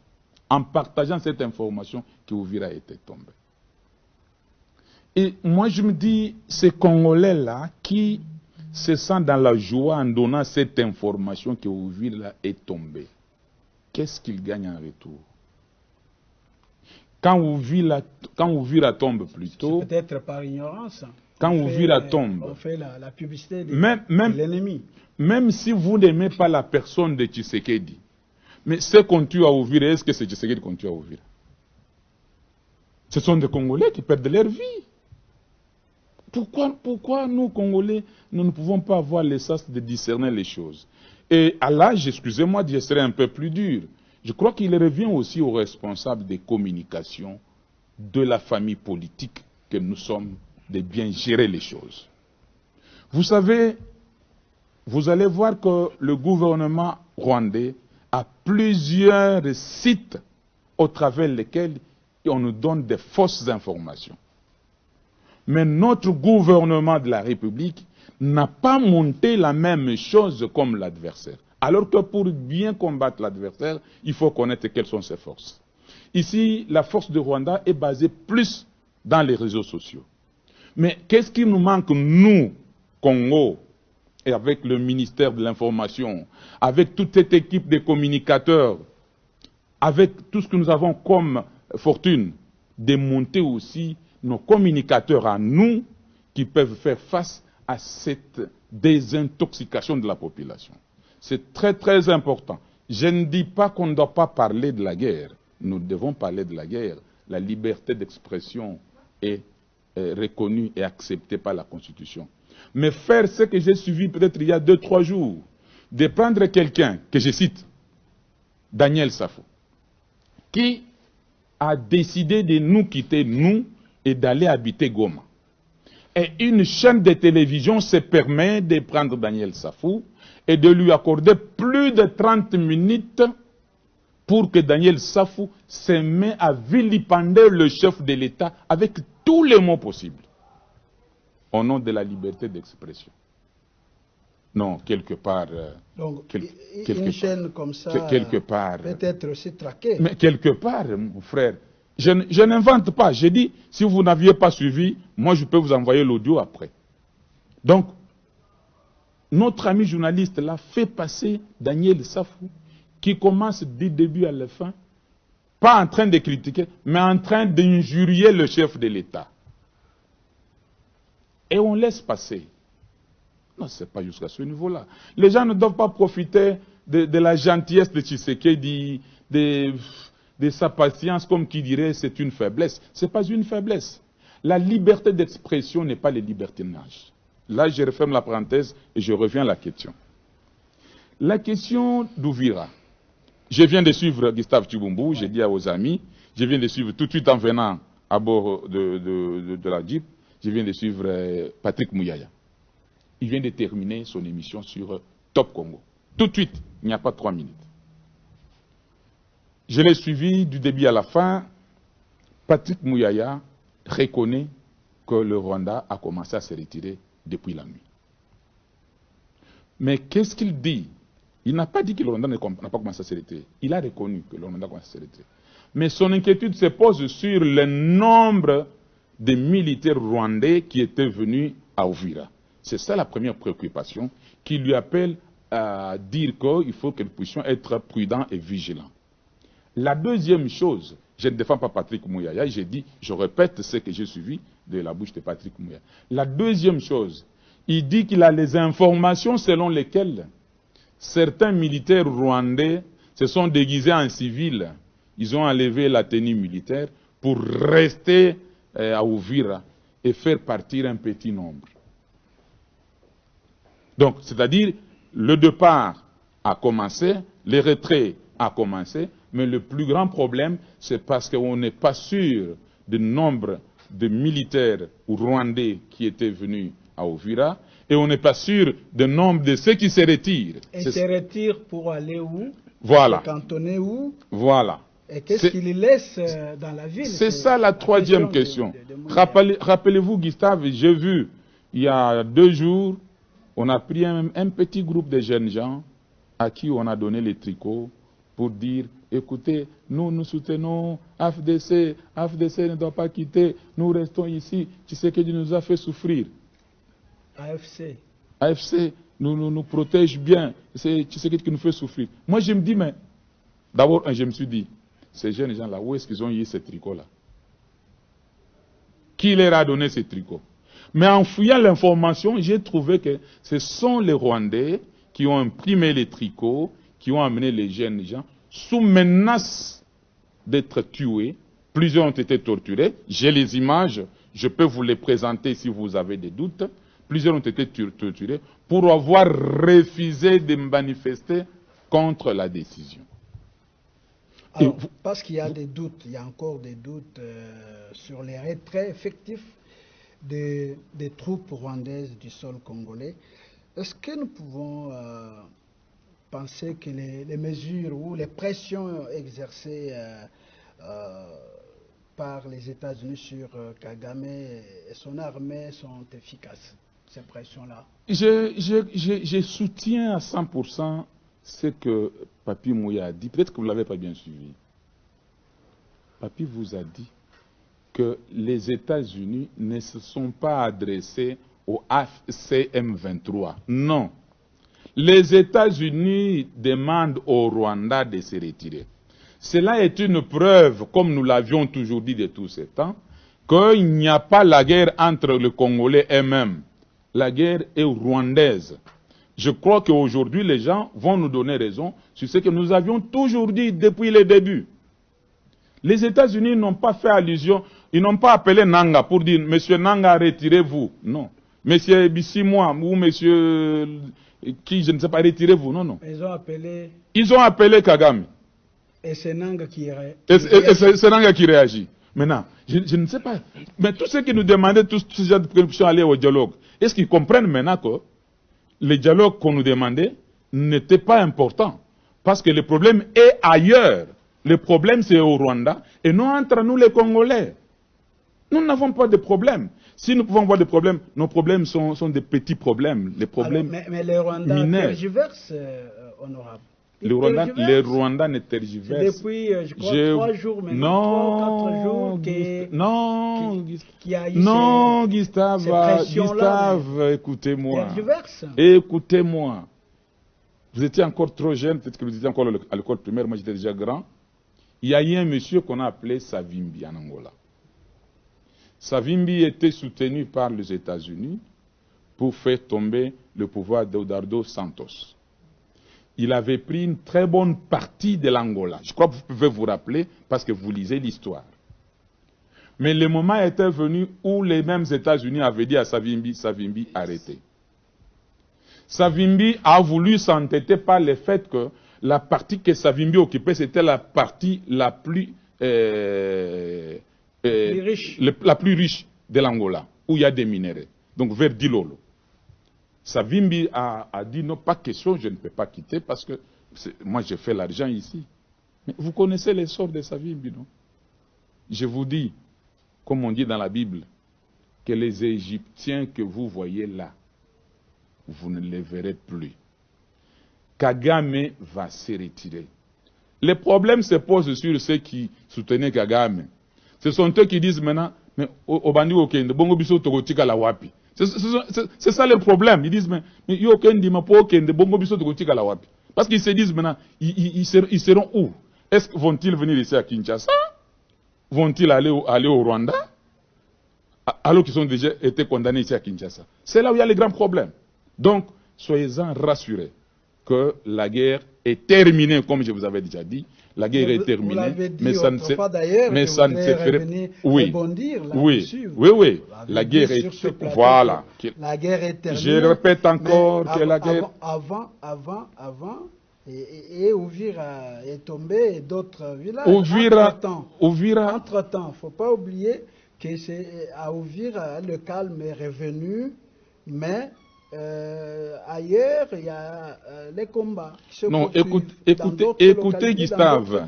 en partageant cette information qu'Uvira était tombé. Et moi je me dis, ces Congolais-là qui se sentent dans la joie en donnant cette information qu'Uvira est tombé, qu'est-ce qu'ils gagnent en retour? Quand Uvira tombe plutôt... Peut-être par ignorance. Quand Uvira tombe... On fait la publicité de l'ennemi. Même si vous n'aimez pas la personne de Tshisekedi, mais ce qu'on tue à Uvira, est-ce que c'est Tshisekedi qu'on tue à Uvira? Ce sont des Congolais qui perdent leur vie. Pourquoi nous, Congolais, nous ne pouvons pas avoir l'essence de discerner les choses? Et à l'âge, excusez-moi, je serai un peu plus dur. Je crois qu'il revient aussi aux responsables des communications de la famille politique que nous sommes de bien gérer les choses. Vous savez, vous allez voir que le gouvernement rwandais a plusieurs sites au travers lesquels on nous donne des fausses informations. Mais notre gouvernement de la République n'a pas monté la même chose comme l'adversaire. Alors que pour bien combattre l'adversaire, il faut connaître quelles sont ses forces. Ici, la force de Rwanda est basée plus dans les réseaux sociaux. Mais qu'est-ce qui nous manque, nous, Congo, et avec le ministère de l'Information, avec toute cette équipe de communicateurs, avec tout ce que nous avons comme fortune, de monter aussi nos communicateurs à nous qui peuvent faire face à cette désintoxication de la population. C'est très très important. Je ne dis pas qu'on ne doit pas parler de la guerre. Nous devons parler de la guerre. La liberté d'expression est reconnue et acceptée par la Constitution. Mais faire ce que j'ai suivi peut-être il y a 2-3 jours, de prendre quelqu'un que je cite, Daniel Safou, qui a décidé de nous quitter, nous, et d'aller habiter Goma. Et une chaîne de télévision se permet de prendre Daniel Safou et de lui accorder plus de 30 minutes pour que Daniel Safou se mette à vilipender le chef de l'État avec tous les mots possibles, au nom de la liberté d'expression. Non, quelque part... Donc, une chaîne comme ça peut être aussi traquée. Mais quelque part, mon frère, je n'invente pas. J'ai dit, si vous n'aviez pas suivi, moi je peux vous envoyer l'audio après. Donc, notre ami journaliste là fait passer Daniel Safou, qui commence du début à la fin, pas en train de critiquer, mais en train d'injurier le chef de l'État. Et on laisse passer. Non, ce n'est pas jusqu'à ce niveau-là. Les gens ne doivent pas profiter de la gentillesse de Tshisekedi, de sa patience, comme qui dirait c'est une faiblesse. Ce n'est pas une faiblesse. La liberté d'expression n'est pas le libertinage. Là, je referme la parenthèse et je reviens à la question. La question d'Uvira. Je viens de suivre Gustave Tshibumbu, j'ai dit aux amis, je viens de suivre tout de suite en venant à bord de la Jeep, je viens de suivre Patrick Mouyaya. Il vient de terminer son émission sur Top Congo. Tout de suite, il n'y a pas 3 minutes. Je l'ai suivi du début à la fin. Patrick Mouyaya reconnaît que le Rwanda a commencé à se retirer depuis la nuit. Mais qu'est-ce qu'il dit? Il n'a pas dit que le Rwanda n'a pas commencé à se retirer. Il a reconnu que le Rwanda a commencé à se retirer. Mais son inquiétude se pose sur le nombre de militaires rwandais qui étaient venus à Uvira. C'est ça la première préoccupation qui lui appelle à dire qu'il faut que nous puissions être prudents et vigilants. La deuxième chose, je ne défends pas Patrick Mouyaya, j'ai dit, je répète ce que j'ai suivi de la bouche de Patrick Mouyaya. La deuxième chose, il dit qu'il a les informations selon lesquelles certains militaires rwandais se sont déguisés en civils. Ils ont enlevé la tenue militaire pour rester à Uvira et faire partir un petit nombre. Donc, c'est-à-dire, le départ a commencé, les retraits a commencé, mais le plus grand problème, c'est parce qu'on n'est pas sûr du nombre de militaires rwandais qui étaient venus à Uvira, et on n'est pas sûr du nombre de ceux qui se retirent. Et se retirent pour aller où? Voilà. Se cantonner où? Voilà. Et qu'est-ce qu'ils laissent dans la ville? C'est ça la troisième question. Rappelez-vous, Gustave, j'ai vu, il y a 2 jours, on a pris un petit groupe de jeunes gens à qui on a donné les tricots pour dire, écoutez, nous soutenons AFDC, AFDC ne doit pas quitter, nous restons ici, tu sais que Dieu nous a fait souffrir. AFC nous protège bien, tu sais que tu nous fait souffrir. Moi je me dis, mais d'abord je me suis dit, ces jeunes gens-là, où est-ce qu'ils ont eu ces tricots-là? Qui leur a donné ces tricots? Mais en fouillant l'information, j'ai trouvé que ce sont les Rwandais qui ont imprimé les tricots, qui ont amené les jeunes gens, sous menace d'être tués. Plusieurs ont été torturés. J'ai les images, je peux vous les présenter si vous avez des doutes. Plusieurs ont été torturés pour avoir refusé de manifester contre la décision. Alors, parce qu'il y a des doutes, il y a encore des doutes sur les retraits effectifs des troupes rwandaises du sol congolais. Est-ce que nous pouvons penser que les mesures ou les pressions exercées par les États-Unis sur Kagame et son armée sont efficaces, ces pressions-là? Je soutiens à 100% ce que Papi Mouya a dit. Peut-être que vous ne l'avez pas bien suivi. Papi vous a dit que les États-Unis ne se sont pas adressés au AFC-M23. Non. Les États-Unis demandent au Rwanda de se retirer. Cela est une preuve, comme nous l'avions toujours dit de tout ce temps, qu'il n'y a pas la guerre entre les Congolais eux-mêmes. La guerre est rwandaise. Je crois qu'aujourd'hui, les gens vont nous donner raison sur ce que nous avions toujours dit depuis le début. Les États-Unis n'ont pas fait allusion, ils n'ont pas appelé Nanga pour dire « Monsieur Nanga, retirez-vous ». Non. « Monsieur Bissimois » ou « Monsieur qui, je ne sais pas, retirez-vous ». Non, non. Ils ont appelé Kagame. Et c'est Nanga qui réagit. C'est Nanga qui réagit. Maintenant, je ne sais pas. Mais tous ceux qui nous demandaient, tous ces gens qui aller au dialogue, est-ce qu'ils comprennent maintenant que le dialogue qu'on nous demandait n'était pas important? Parce que le problème est ailleurs. Le problème, c'est au Rwanda et non entre nous les Congolais. Nous n'avons pas de problème. Si nous pouvons avoir des problèmes, nos problèmes sont des petits problèmes. Les problèmes mineurs. Mais les Rwandais tergiversent, honorable. Les Rwandais ne tergiversent. Depuis, je crois, 3 jours, maintenant, 3 4 jours, qui a eu non, Gustave, écoutez-moi. Écoutez-moi. Vous étiez encore trop jeune, peut-être que vous étiez encore à l'école primaire, moi j'étais déjà grand. Il y a eu un monsieur qu'on a appelé Savimbi en Angola. Savimbi était soutenu par les États-Unis pour faire tomber le pouvoir d'Eduardo Santos. Il avait pris une très bonne partie de l'Angola. Je crois que vous pouvez vous rappeler parce que vous lisez l'histoire. Mais le moment était venu où les mêmes États-Unis avaient dit à Savimbi, Savimbi, arrêtez. Savimbi a voulu s'entêter par le fait que la partie que Savimbi occupait, c'était la partie la plus riche de l'Angola, où il y a des minéraux, donc vers Dilolo. Savimbi a dit non, pas question, je ne peux pas quitter parce que moi j'ai fait l'argent ici. Mais vous connaissez les sorts de Savimbi, non? Je vous dis, comme on dit dans la Bible, que les Égyptiens que vous voyez là, vous ne les verrez plus. Kagame va se retirer. Les problèmes se posent sur ceux qui soutenaient Kagame. Ce sont eux qui disent maintenant, mais Obandi Okende, Bongo Biso Togotika la Wapi. C'est ça le problème. Ils disent, mais Yokendi Mapo Okende, Bongo Biso Togotika la Wapi. Parce qu'ils se disent maintenant, ils seront où? Est-ce qu'ils vont-ils venir ici à Kinshasa? Vont-ils aller au Rwanda? Alors qu'ils ont déjà été condamnés ici à Kinshasa. C'est là où il y a les grands problèmes. Donc, soyez-en rassurés. que la guerre est terminée, comme je vous avais déjà dit. La guerre est terminée. Vous l'avez dit autrefois d'ailleurs, mais ça ne se ferait... rebondir là-dessus. Oui. La guerre est... Voilà. La guerre est terminée. Je répète encore que la guerre... Avant, et Ouvira est tombé, et d'autres villages. Entre-temps, il ne faut pas oublier qu'à Ouvira, le calme est revenu, mais ailleurs, il y a les combats qui se écoutez Gustave.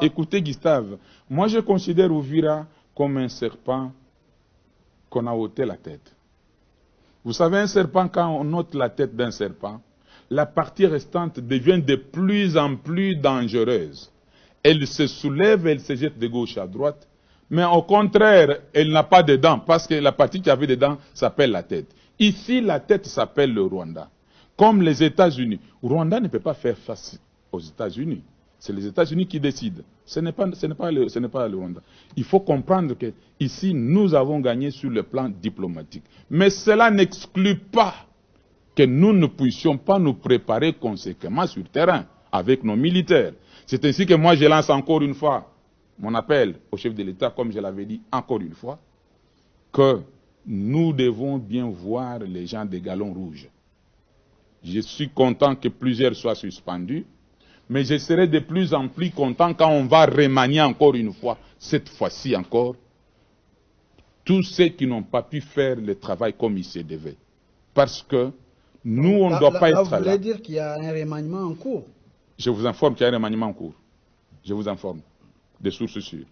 Écoutez Gustave. Moi, je considère Ouvira comme un serpent qu'on a ôté la tête. Vous savez, un serpent, quand on ôte la tête d'un serpent, la partie restante devient de plus en plus dangereuse. Elle se soulève, elle se jette de gauche à droite, mais au contraire, elle n'a pas de dents, parce que la partie qui avait des dents s'appelle la tête. Ici, la tête s'appelle le Rwanda. Comme les États-Unis. Rwanda ne peut pas faire face aux États-Unis. C'est les États-Unis qui décident. Ce n'est pas le Rwanda. Il faut comprendre que ici, nous avons gagné sur le plan diplomatique. Mais cela n'exclut pas que nous ne puissions pas nous préparer conséquemment sur le terrain avec nos militaires. C'est ainsi que moi je lance encore une fois mon appel au chef de l'État, comme je l'avais dit encore une fois, que nous devons bien voir les gens des galons rouges. Je suis content que plusieurs soient suspendus, mais je serai de plus en plus content quand on va remanier encore une fois, cette fois-ci encore, tous ceux qui n'ont pas pu faire le travail comme il se devait. Parce que nous, on ne doit pas être là. Vous voulez dire qu'il y a un remaniement en cours? Je vous informe qu'il y a un remaniement en cours. Je vous informe. Des sources sûres.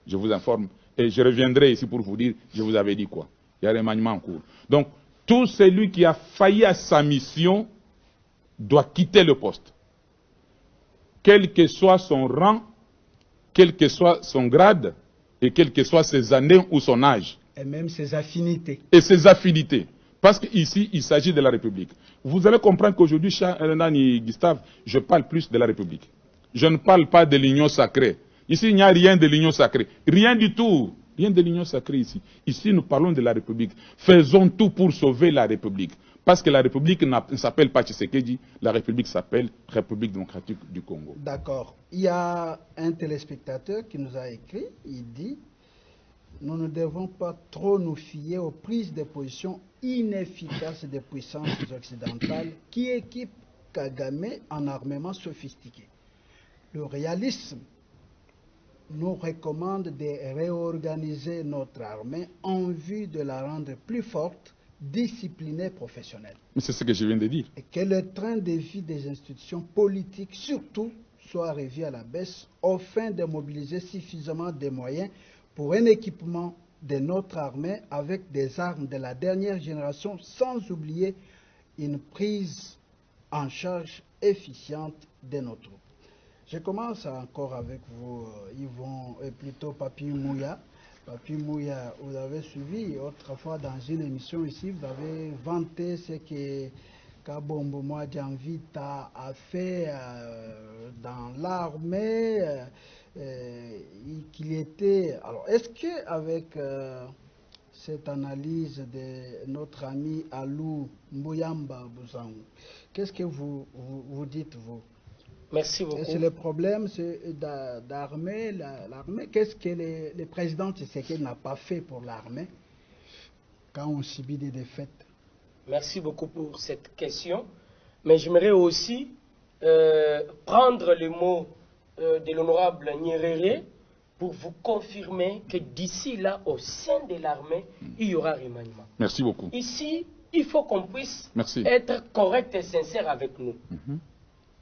Je vous informe. Et je reviendrai ici pour vous dire, je vous avais dit quoi. Il y a un remaniement en cours. Donc, tout celui qui a failli à sa mission doit quitter le poste. Quel que soit son rang, quel que soit son grade, et quelles que soient ses années ou son âge. Et même ses affinités. Et ses affinités. Parce qu'ici, il s'agit de la République. Vous allez comprendre qu'aujourd'hui, Gustave, je parle plus de la République. Je ne parle pas de l'union sacrée. Ici, il n'y a rien de l'union sacrée. Rien du tout. Rien de l'union sacrée ici. Ici, nous parlons de la République. Faisons tout pour sauver la République. Parce que la République ne s'appelle pas Tshisekedi, la République s'appelle République démocratique du Congo. D'accord. Il y a un téléspectateur qui nous a écrit, il dit: nous ne devons pas trop nous fier aux prises de position inefficaces des puissances occidentales qui équipent Kagame en armement sophistiqué. Le réalisme nous recommande de réorganiser notre armée en vue de la rendre plus forte, disciplinée, professionnelle. Mais c'est ce que je viens de dire. Et que le train de vie des institutions politiques, surtout, soit revu à la baisse, afin de mobiliser suffisamment de moyens pour un équipement de notre armée avec des armes de la dernière génération, sans oublier une prise en charge efficiente de nos troupes. Je commence encore avec vous, Yvon, et plutôt Papi Mouya. Papi Mouya, vous avez suivi autrefois dans une émission ici, vous avez vanté ce que Kabombo Mwadjanvita a fait dans l'armée, qu'il était... Alors, est-ce qu'avec cette analyse de notre ami Alou Mbouyamba Bouzang, qu'est-ce que vous dites, vous? Merci beaucoup. C'est le problème d'armée, l'armée. Qu'est-ce que le président Tshisekedi n'a pas fait pour l'armée quand on subit des défaites? Merci beaucoup pour cette question. Mais j'aimerais aussi prendre le mot de l'honorable Nyerere pour vous confirmer que d'ici là, au sein de l'armée, il y aura remaniement. Merci beaucoup. Ici, il faut qu'on puisse être correct et sincère avec nous.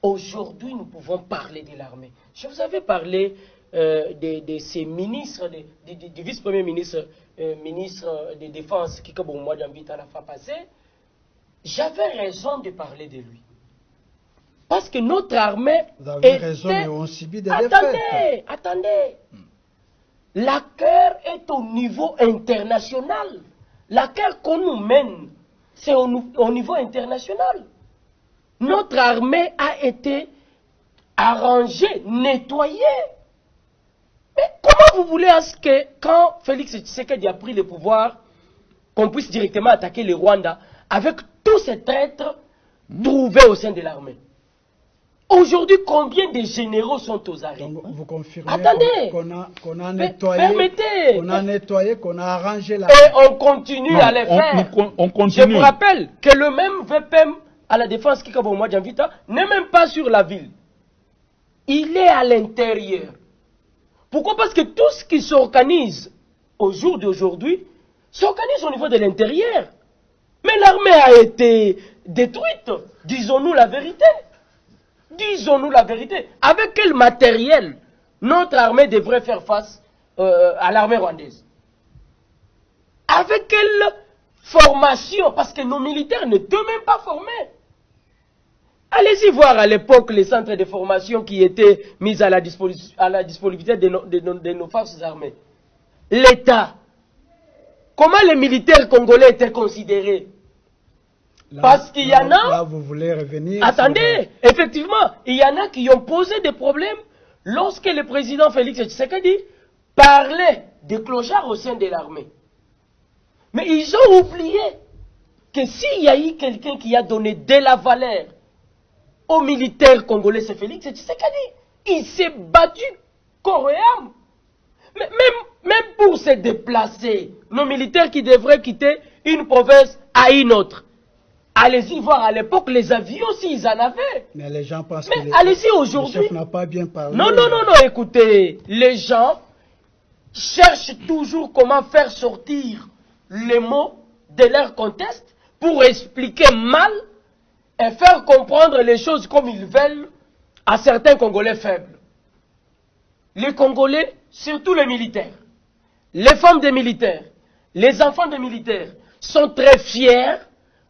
Aujourd'hui, nous pouvons parler de l'armée. Je vous avais parlé de ces ministres, du vice-premier ministre, ministre de Défense, Kikabo Mwadjanvita, la fois passée. J'avais raison de parler de lui. Parce que notre armée... Vous avez raison, mais on subit des défaites. Attendez. La guerre est au niveau international. La guerre qu'on nous mène, c'est au niveau international. Notre armée a été arrangée, nettoyée. Mais comment vous voulez à ce que, quand Félix Tshisekedi a pris le pouvoir, qu'on puisse directement attaquer le Rwanda, avec tous ces traîtres, trouver trouvé au sein de l'armée. Aujourd'hui, combien de généraux sont aux arrêts? Donc, vous confirmez qu'on a nettoyé, qu'on a arrangé la... Et on continue à les faire. On continue. Je vous rappelle que le même VPM à la défense qui n'est même pas sur la ville. Il est à l'intérieur. Pourquoi? Parce que tout ce qui s'organise au jour d'aujourd'hui s'organise au niveau de l'intérieur. Mais l'armée a été détruite. Disons-nous la vérité. Disons-nous la vérité. Avec quel matériel notre armée devrait faire face à l'armée rwandaise? Avec quelle formation? Parce que nos militaires n'étaient même pas formés. Allez-y voir à l'époque les centres de formation qui étaient mis à la disponibilité de nos forces armées. L'État. Comment les militaires congolais étaient considérés? Parce qu'il y en a... Là, vous voulez revenir... Attendez, effectivement, il y en a qui ont posé des problèmes lorsque le président Félix Tshisekedi parlait des clochards au sein de l'armée. Mais ils ont oublié que s'il y a eu quelqu'un qui a donné de la valeur aux militaires congolais, c'est Félix Tshisekedi. Il s'est battu corps et âme. Même pour se déplacer, nos militaires qui devraient quitter une province à une autre. Allez-y voir à l'époque les avions s'ils en avaient. Mais les gens pensent que allez-y aujourd'hui. Le chef n'a pas bien parlé. Non, écoutez, les gens cherchent toujours comment faire sortir les mots de leur contexte pour expliquer mal et faire comprendre les choses comme ils veulent à certains Congolais faibles. Les Congolais, surtout les militaires, les femmes des militaires, les enfants des militaires, sont très fiers,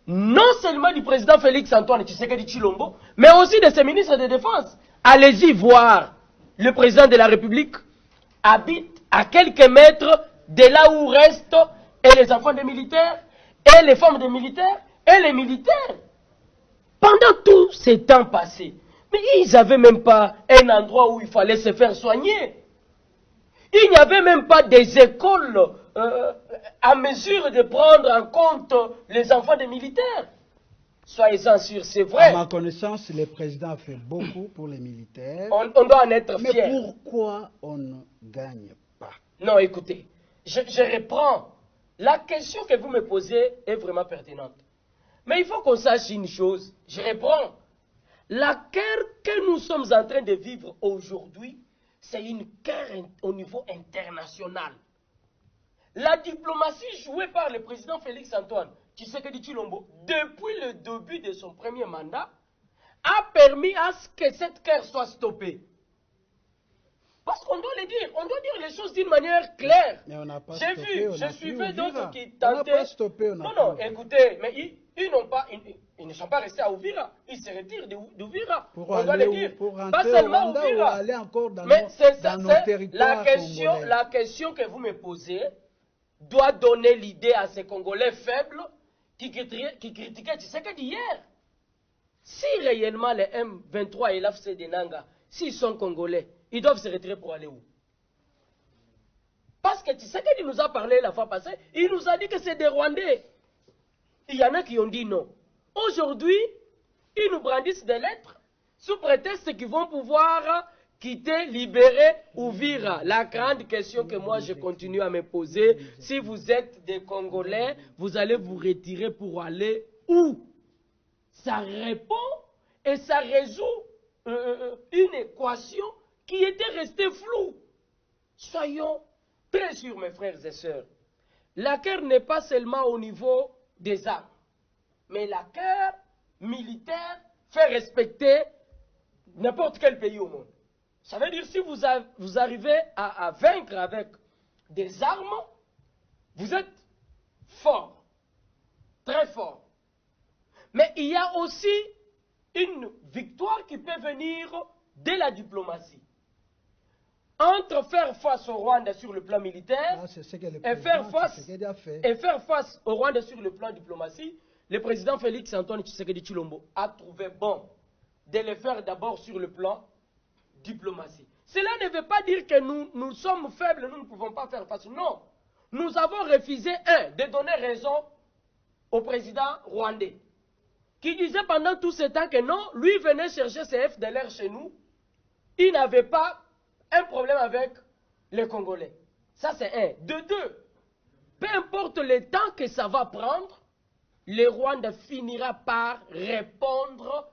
non seulement du président Félix Antoine Tshisekedi Tshilombo, mais aussi de ses ministres de défense. Allez-y voir, le président de la République habite à quelques mètres de là où restent et les enfants des militaires, et les femmes des militaires, et les militaires. Pendant tous ces temps passés, mais ils n'avaient même pas un endroit où il fallait se faire soigner. Il n'y avait même pas des écoles à mesure de prendre en compte les enfants des militaires. Soyez-en sûrs, c'est vrai. À ma connaissance, le président a fait beaucoup pour les militaires. On doit en être fiers. Mais pourquoi on ne gagne pas? Non, écoutez, je reprends. La question que vous me posez est vraiment pertinente. Mais il faut qu'on sache une chose. Je reprends. La guerre que nous sommes en train de vivre aujourd'hui, c'est une guerre au niveau international. La diplomatie jouée par le président Félix Antoine Tshisekedi Tshilombo, depuis le début de son premier mandat, a permis à ce que cette guerre soit stoppée. Parce qu'on doit le dire, on doit dire les choses d'une manière claire. J'ai vu, je suivais d'autres qui tentaient... Non, écoutez, mais ils ne sont pas restés à Uvira, ils se retirent d'Uvira. On doit le dire. Pas seulement Uvira. Mais c'est ça, la question que vous me posez doit donner l'idée à ces Congolais faibles qui critiquaient Tshisekedi hier. Si réellement les M23 et l'AFC de Nanga, s'ils sont Congolais, ils doivent se retirer pour aller où? Parce que Tshisekedi nous a parlé la fois passée, il nous a dit que c'est des Rwandais. Il y en a qui ont dit non. Aujourd'hui, ils nous brandissent des lettres sous prétexte qu'ils vont pouvoir quitter, libérer Uvira. La grande question que moi je continue à me poser, si vous êtes des Congolais, vous allez vous retirer pour aller où? Ça répond et ça résout une équation qui était restée floue. Soyons très sûrs, mes frères et sœurs. La guerre n'est pas seulement au niveau des armes, mais la guerre militaire fait respecter n'importe quel pays au monde. Ça veut dire si vous arrivez à vaincre avec des armes, vous êtes fort, très fort. Mais il y a aussi une victoire qui peut venir de la diplomatie. Entre faire face au Rwanda sur le plan militaire et faire face au Rwanda sur le plan diplomatie, le président Félix Antoine Tshisekedi Tshilombo a trouvé bon de le faire d'abord sur le plan diplomatie. Cela ne veut pas dire que nous sommes faibles, nous ne pouvons pas faire face. Non. Nous avons refusé, de donner raison au président rwandais. qui disait pendant tout ce temps que non, lui venait chercher ses FDLR chez nous. Il n'avait pas un problème avec les Congolais. Ça, c'est un. De deux, peu importe le temps que ça va prendre, le Rwanda finira par répondre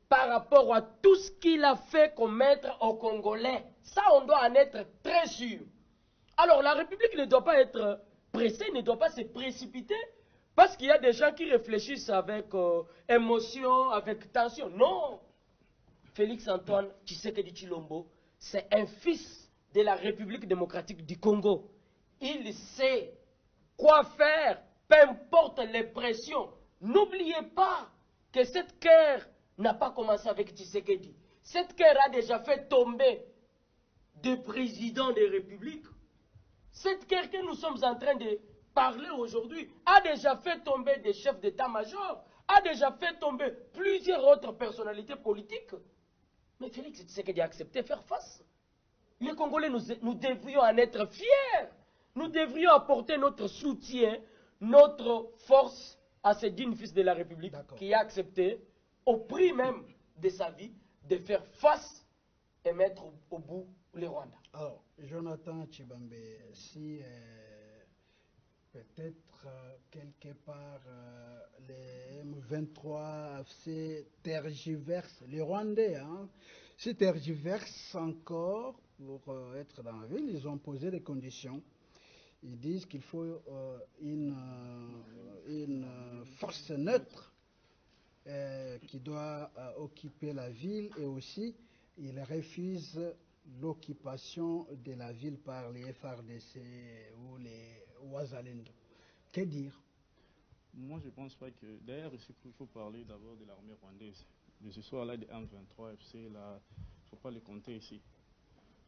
par rapport à tout ce qu'il a fait commettre aux Congolais. Ça, on doit en être très sûr. Alors, la République ne doit pas être pressée, ne doit pas se précipiter, parce qu'il y a des gens qui réfléchissent avec émotion, avec tension. Non! Félix Antoine Tshisekedi Tshilombo, c'est un fils de la République démocratique du Congo. Il sait quoi faire, peu importe les pressions. N'oubliez pas que cette guerre n'a pas commencé avec Tshisekedi. Cette guerre a déjà fait tomber des présidents des républiques. Cette guerre que nous sommes en train de parler aujourd'hui a déjà fait tomber des chefs d'état-major, a déjà fait tomber plusieurs autres personnalités politiques. Mais Félix Tshisekedi a accepté de faire face. Les Congolais, nous devrions en être fiers. Nous devrions apporter notre soutien, notre force à ce digne fils de la République qui a accepté, au prix même de sa vie, de faire face et mettre au bout les Rwandais. Alors, Jonathan Tshibambe, si peut-être quelque part les M23 FC tergiversent, les Rwandais, se tergiversent encore pour être dans la ville, ils ont posé des conditions. Ils disent qu'il faut une force neutre qui doit occuper la ville, et aussi ils refusent l'occupation de la ville par les FRDC ou les Ouazalendo. Que dire? Moi, je ne pense pas que... D'ailleurs, il faut parler d'abord de l'armée rwandaise. De ce soir-là, des M23 FC, là, il ne faut pas les compter ici.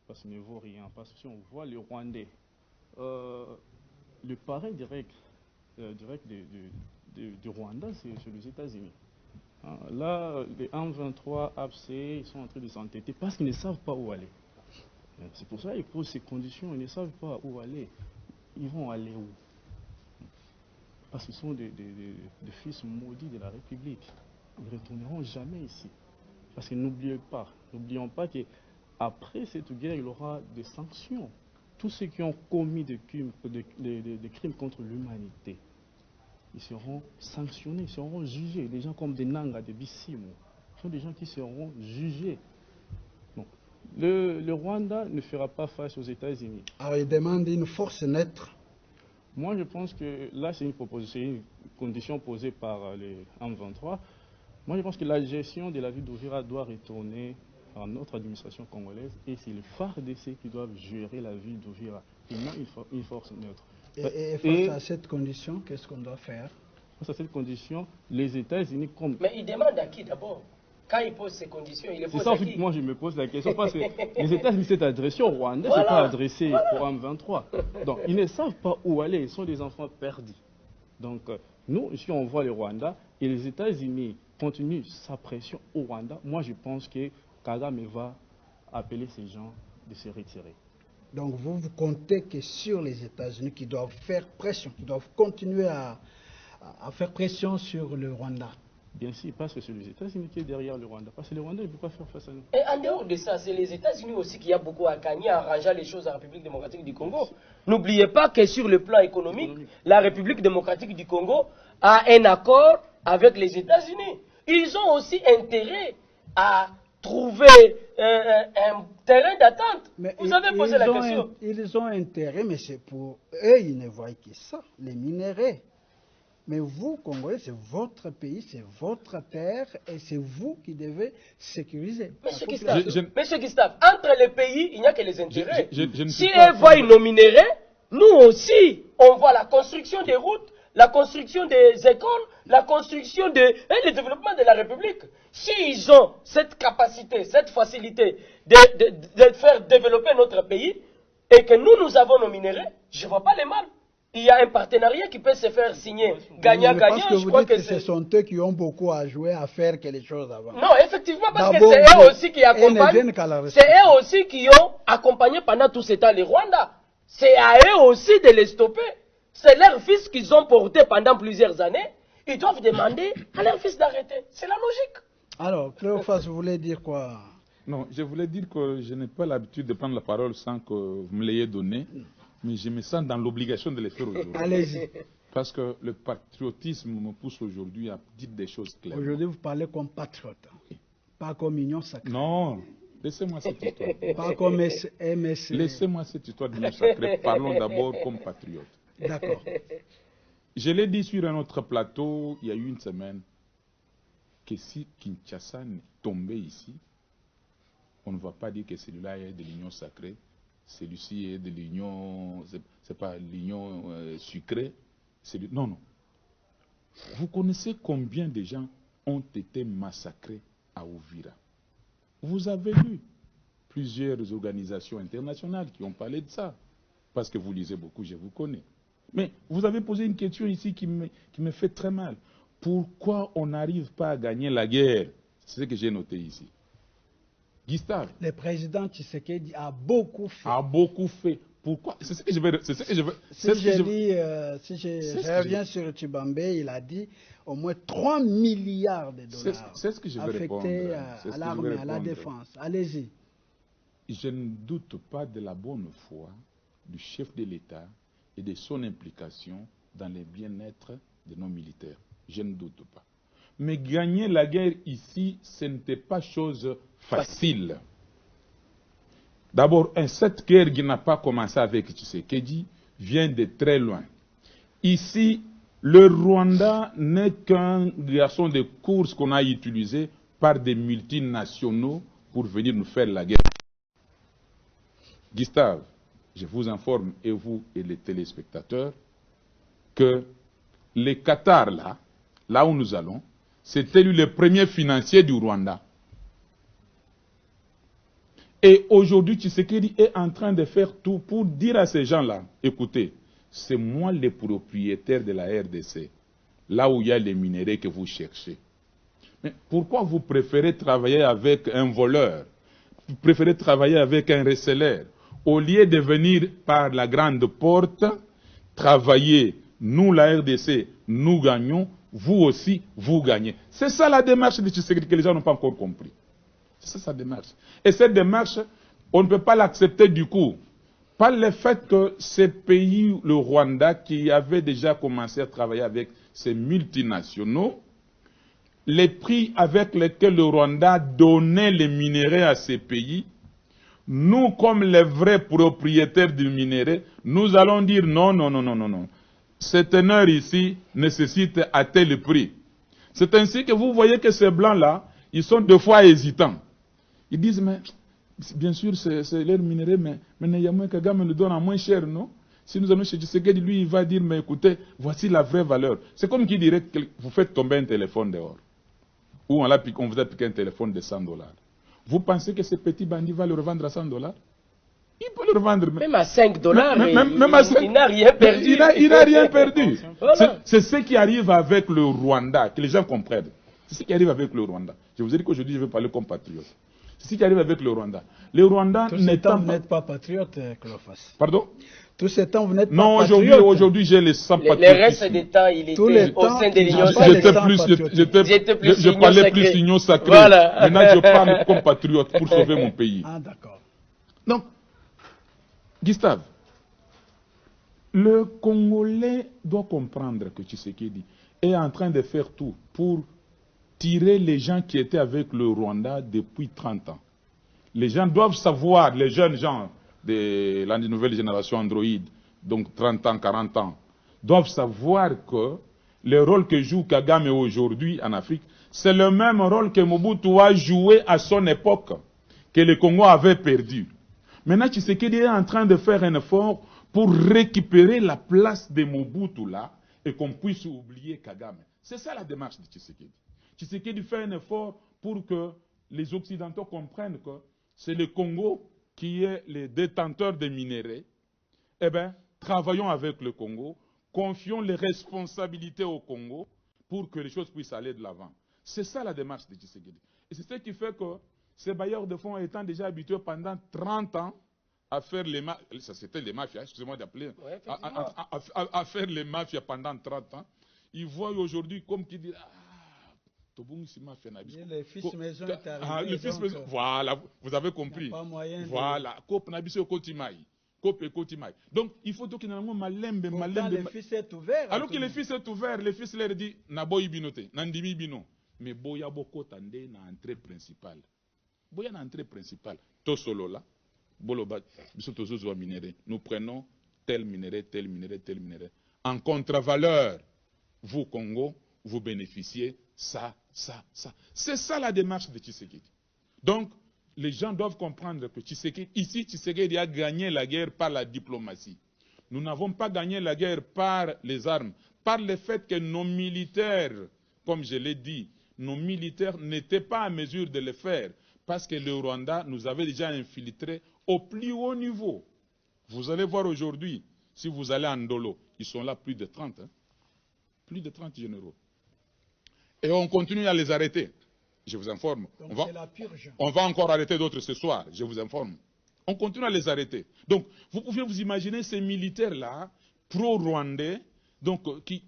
Parce qu'il ne vaut rien. Parce que si on voit les Rwandais, le parrain direct du Rwanda, c'est les États-Unis. Là, les M23 FC, ils sont en train de s'entêter parce qu'ils ne savent pas où aller. C'est pour ça qu'ils posent ces conditions, ils ne savent pas où aller. Ils vont aller où? Parce qu'ils sont des fils maudits de la République. Ils ne retourneront jamais ici. Parce que n'oublions pas qu'après cette guerre, il y aura des sanctions. Tous ceux qui ont commis des crimes contre l'humanité, ils seront sanctionnés, ils seront jugés. Des gens comme des Nanga, des Bissimo, ce sont des gens qui seront jugés. Bon. Le Rwanda ne fera pas face aux États-Unis. Alors il demande une force neutre. Moi, je pense que là, c'est une condition posée par les M23. Moi, je pense que la gestion de la ville d'Uvira doit retourner à notre administration congolaise, et c'est les FARDC qui doivent gérer la ville d'Uvira, et non une force neutre. Et face à cette condition, qu'est-ce qu'on doit faire? Face à cette condition, les États-Unis comme... Mais il demande à qui d'abord? Quand il pose ces conditions, il les pose à qui? C'est ça, moi je me pose la question, parce que les États-Unis s'est adressé au Rwanda, c'est pas adressé au M23. Donc ils ne savent pas où aller, ils sont des enfants perdus. Donc nous, si on voit le Rwanda, et les États-Unis continuent sa pression au Rwanda, moi je pense que Kagame va appeler ces gens de se retirer. Donc vous comptez que sur les États-Unis qui doivent faire pression, qui doivent continuer à faire pression sur le Rwanda? Bien sûr, parce que c'est les États-Unis qui est derrière le Rwanda. Parce que le Rwanda ne peut pas faire face à nous. Et en dehors de ça, c'est les États-Unis aussi qui a beaucoup à gagner en arrangeant les choses en République démocratique du Congo. N'oubliez pas que sur le plan économique, la République démocratique du Congo a un accord avec les États-Unis. Ils ont aussi intérêt à trouver un terrain d'attente. Vous avez posé la question. Ils ont intérêt, mais c'est pour eux, ils ne voient que ça, les minéraux. Mais vous, Congolais, c'est votre pays, c'est votre terre, et c'est vous qui devez sécuriser. Monsieur Gustave, entre les pays, il n'y a que les intérêts. Si eux voient nos minéraux, nous aussi, on voit la construction des routes, la construction des écoles, la construction et le développement de la République. S'ils ont cette capacité, cette facilité de faire développer notre pays, et que nous avons nos minéraux, je ne vois pas les mal. Il y a un partenariat qui peut se faire signer gagnant-gagnant. Parce que vous dites que ce sont eux qui ont beaucoup à jouer à faire quelque chose avant. Non, effectivement, parce que c'est eux aussi qui accompagnent. C'est eux aussi qui ont accompagné pendant tout ce temps les Rwandais. C'est à eux aussi de les stopper. C'est leur fils qu'ils ont porté pendant plusieurs années. ils doivent demander à leur fils d'arrêter. C'est la logique. Alors, Cléophas, vous voulez dire quoi? Non, je voulais dire que je n'ai pas l'habitude de prendre la parole sans que vous me l'ayez donné, mais je me sens dans l'obligation de le faire aujourd'hui. Allez-y. Parce que le patriotisme me pousse aujourd'hui à dire des choses claires. Aujourd'hui, vous parlez comme patriote, pas comme Union Sacrée. Non, laissez-moi cette histoire. Pas comme MSC. Laissez-moi cette histoire d'Union Sacrée. Parlons d'abord comme patriote. D'accord. Je l'ai dit sur un autre plateau il y a eu une semaine que si Kinshasa tombait ici, on ne va pas dire que celui-là est de l'Union Sacrée, celui-ci est de l'Union, c'est pas l'Union sucrée. Non, non. Vous connaissez combien de gens ont été massacrés à Uvira? Vous avez lu plusieurs organisations internationales qui ont parlé de ça. Parce que vous lisez beaucoup, je vous connais. Mais vous avez posé une question ici qui me fait très mal. Pourquoi on n'arrive pas à gagner la guerre? C'est ce que j'ai noté ici. Gustave. Le président Tshisekedi a beaucoup fait. A beaucoup fait. Pourquoi? C'est ce que je veux. Si je reviens sur Tshibambe, il a dit au moins 3 milliards de dollars c'est ce que je veux affectés à l'armée, à la défense. Allez-y. Je ne doute pas de la bonne foi du chef de l'État et de son implication dans le bien-être de nos militaires. Je ne doute pas. Mais gagner la guerre ici, ce n'était pas chose facile. D'abord, cette guerre qui n'a pas commencé avec Tshisekedi vient de très loin. Ici, le Rwanda n'est qu'un garçon de course qu'on a utilisé par des multinationaux pour venir nous faire la guerre. Gustave, je vous informe, et vous et les téléspectateurs, que les Qatar, là où nous allons, c'était lui le premier financier du Rwanda. Et aujourd'hui, Tshisekedi est en train de faire tout pour dire à ces gens-là, écoutez, c'est moi le propriétaire de la RDC, là où il y a les minéraux que vous cherchez. Mais pourquoi vous préférez travailler avec un voleur? Vous préférez travailler avec un receleur? Au lieu de venir par la grande porte, travailler, nous la RDC, nous gagnons, vous aussi, vous gagnez. C'est ça la démarche de Tshisekedi que les gens n'ont pas encore compris. C'est ça sa démarche. Et cette démarche, on ne peut pas l'accepter du coup. Par le fait que ces pays, le Rwanda, qui avait déjà commencé à travailler avec ces multinationaux, les prix avec lesquels le Rwanda donnait les minéraux à ces pays, nous, comme les vrais propriétaires du minerai, nous allons dire non, non, non, non, non, non. Cette teneur ici nécessite à tel prix. C'est ainsi que vous voyez que ces blancs-là, ils sont deux fois hésitants. Ils disent, mais bien sûr, c'est leur minerai, mais Neyamoué Kagame le donne à moins cher, non? Si nous allons chez Tshisekedi, lui, il va dire, mais écoutez, voici la vraie valeur. C'est comme qui dirait que vous faites tomber un téléphone dehors. Ou on vous a piqué un téléphone de $100. Vous pensez que ce petit bandit va le revendre à $100? Il peut le revendre. Même à $5, même à 5, il n'a rien perdu. Il n'a rien perdu. Voilà. C'est ce qui arrive avec le Rwanda, que les gens comprennent. C'est ce qui arrive avec le Rwanda. Je vous ai dit qu'aujourd'hui, je vais parler comme patriote. C'est ce qui arrive avec le Rwanda. Le Rwanda n'étant pas... Vous n'êtes pas patriote, Cléophas. Pardon? Tout ce temps, vous n'êtes pas patriote. Non, aujourd'hui, j'ai les 100 patriotes. Le reste des temps, il était au sein de l'Union Sacrée. Je parlais plus l'Union Sacrée. Voilà. Maintenant, je parle comme patriote pour sauver mon pays. Ah, d'accord. Donc, Gustave, le Congolais doit comprendre que Tshisekedi est en train de faire tout pour tirer les gens qui étaient avec le Rwanda depuis 30 ans. Les gens doivent savoir, les jeunes gens de la nouvelle génération Android, donc 30 ans, 40 ans, doivent savoir que le rôle que joue Kagame aujourd'hui en Afrique, c'est le même rôle que Mobutu a joué à son époque, que le Congo avait perdu. Maintenant, Tshisekedi est en train de faire un effort pour récupérer la place de Mobutu là, et qu'on puisse oublier Kagame. C'est ça la démarche de Tshisekedi. Tshisekedi fait un effort pour que les Occidentaux comprennent que c'est le Congo qui est le détenteur des minéraux. Eh bien, travaillons avec le Congo, confions les responsabilités au Congo pour que les choses puissent aller de l'avant. C'est ça la démarche de Tshisekedi. Et c'est ce qui fait que ces bailleurs de fonds étant déjà habitués pendant 30 ans à faire les mafias, ça c'était les mafias, excusez-moi d'appeler, à faire les mafias pendant 30 ans, ils voient aujourd'hui comme qui dit le fils maison est arrivé. Le fils maison, voilà, vous avez compris. Voilà, donc il faut donc normalement malembe. Le fils est ouvert. Alors que le fils est ouvert, le fils leur dit naboy binote, nandimi bino. Mais boya boko tande na entrée principale. Boya na entrée principale. To solo là, boloba, nous prenons tel minerai, tel minerai, tel minerai. En contre-valeur, vous Congo, vous bénéficiez ça. C'est ça la démarche de Tshisekedi. Donc, les gens doivent comprendre que Tshisekedi a gagné la guerre par la diplomatie. Nous n'avons pas gagné la guerre par les armes, par le fait que nos militaires, comme je l'ai dit, nos militaires n'étaient pas en mesure de le faire, parce que le Rwanda nous avait déjà infiltrés au plus haut niveau. Vous allez voir aujourd'hui, si vous allez en Ndolo, ils sont là plus de 30, plus de 30 généraux. Et on continue à les arrêter. Je vous informe. Donc c'est la purge. On va encore arrêter d'autres ce soir. Je vous informe. On continue à les arrêter. Donc, vous pouvez vous imaginer ces militaires-là, pro-rwandais, donc, qui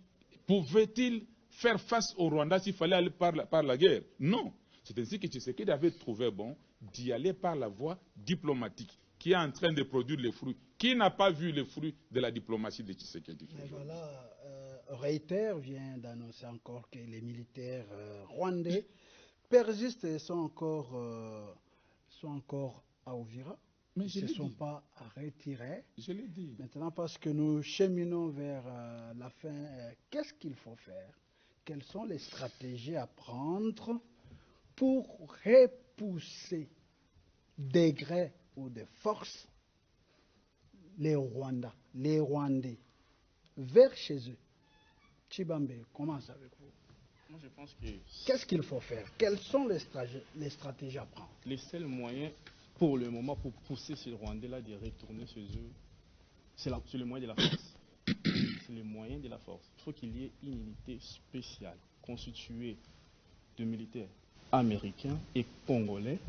pouvaient-ils faire face au Rwanda s'il fallait aller par la guerre? Non. C'est ainsi que Tshisekedi avait trouvé bon d'y aller par la voie diplomatique, qui est en train de produire les fruits. Qui n'a pas vu les fruits de la diplomatie de Tshisekedi? Mais voilà, Reuters vient d'annoncer encore que les militaires rwandais persistent et sont encore à Uvira. Mais ils ne se sont pas retirés. Je l'ai dit. Maintenant, parce que nous cheminons vers la fin, qu'est-ce qu'il faut faire? Quelles sont les stratégies à prendre pour repousser des gré ou des forces les Rwandais vers chez eux? Chibambe, commence avec vous. Moi, je pense que... Qu'est-ce qu'il faut faire? Quelles sont les stratégies à prendre? Les seuls moyens, pour le moment, pour pousser ces Rwandais-là de retourner chez eux, c'est le moyen de la force. C'est le moyen de la force. Il faut qu'il y ait une unité spéciale, constituée de militaires américains et congolais,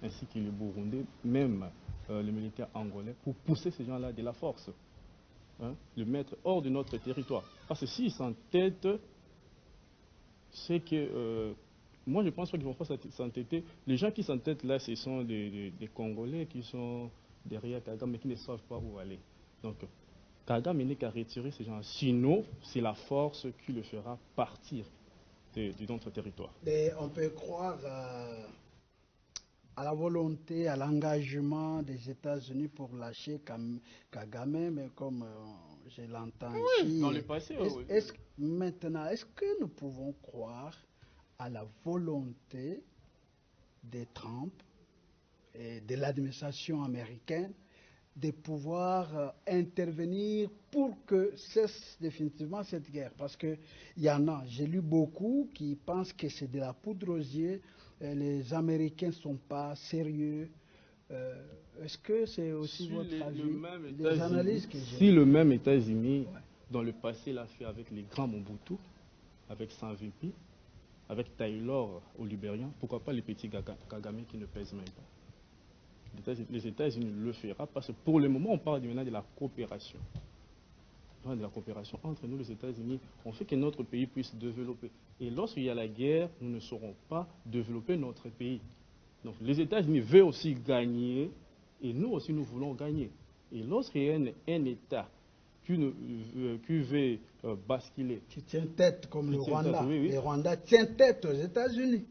ainsi que les Burundais, même les militaires angolais, pour pousser ces gens-là de la force. Le mettre hors de notre territoire. Parce que s'ils s'entêtent, c'est que... moi, je pense qu'il ne faut pas s'entêter. Les gens qui s'entêtent là, ce sont des Congolais qui sont derrière Kagame, mais qui ne savent pas où aller. Donc, Kagame n'est qu'à retirer ces gens. Sinon, c'est la force qui le fera partir de notre territoire. Et on peut croire à la volonté, à l'engagement des États-Unis pour lâcher Kagame, mais comme je l'entends ici... Dans le passé, maintenant, est-ce que nous pouvons croire à la volonté de Trump et de l'administration américaine de pouvoir intervenir pour que cesse définitivement cette guerre? Parce qu'il y en a, j'ai lu beaucoup qui pensent que c'est de la poudre aux yeux, les Américains ne sont pas sérieux. Est-ce que c'est aussi votre avis, les analyses que j'ai? Si le même États-Unis, dans le passé, l'a fait avec les grands Mobutu, avec Savimbi, avec Taylor au Libérien, pourquoi pas les petits Kagame qui ne pèsent même pas? Les États-Unis le feront parce que pour le moment, on parle maintenant de la coopération. De la coopération entre nous, les États-Unis, on fait que notre pays puisse développer. Et lorsqu'il y a la guerre, nous ne saurons pas développer notre pays. Donc les États-Unis veulent aussi gagner, et nous aussi nous voulons gagner. Et lorsqu'il y a un État qui veut basculer... Qui tient tête comme le Rwanda. Oui. Le Rwanda tient tête aux États-Unis.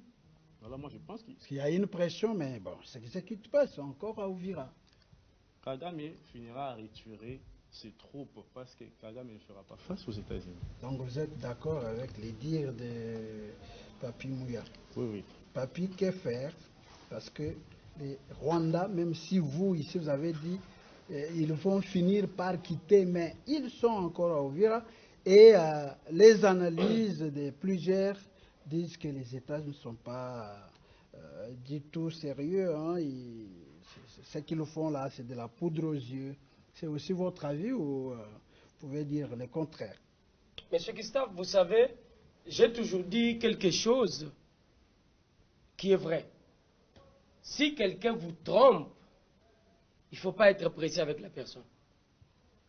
Alors moi je pense qu'il y a une pression, mais bon, ce qui se passe encore à Uvira. Kagame finira à retirer ses troupes parce que Kagame ne fera pas face aux États-Unis. Donc vous êtes d'accord avec les dires de Papi Mouya? Oui. Papi, que faire? Parce que les Rwandais, même si vous, ici, vous avez dit, ils vont finir par quitter, mais ils sont encore à Uvira. Et les analyses de plusieurs disent que les États ne sont pas du tout sérieux. Ce qu'ils font là, c'est de la poudre aux yeux. C'est aussi votre avis ou vous pouvez dire le contraire? Monsieur Gustave, vous savez, j'ai toujours dit quelque chose qui est vrai. Si quelqu'un vous trompe, il ne faut pas être pressé avec la personne.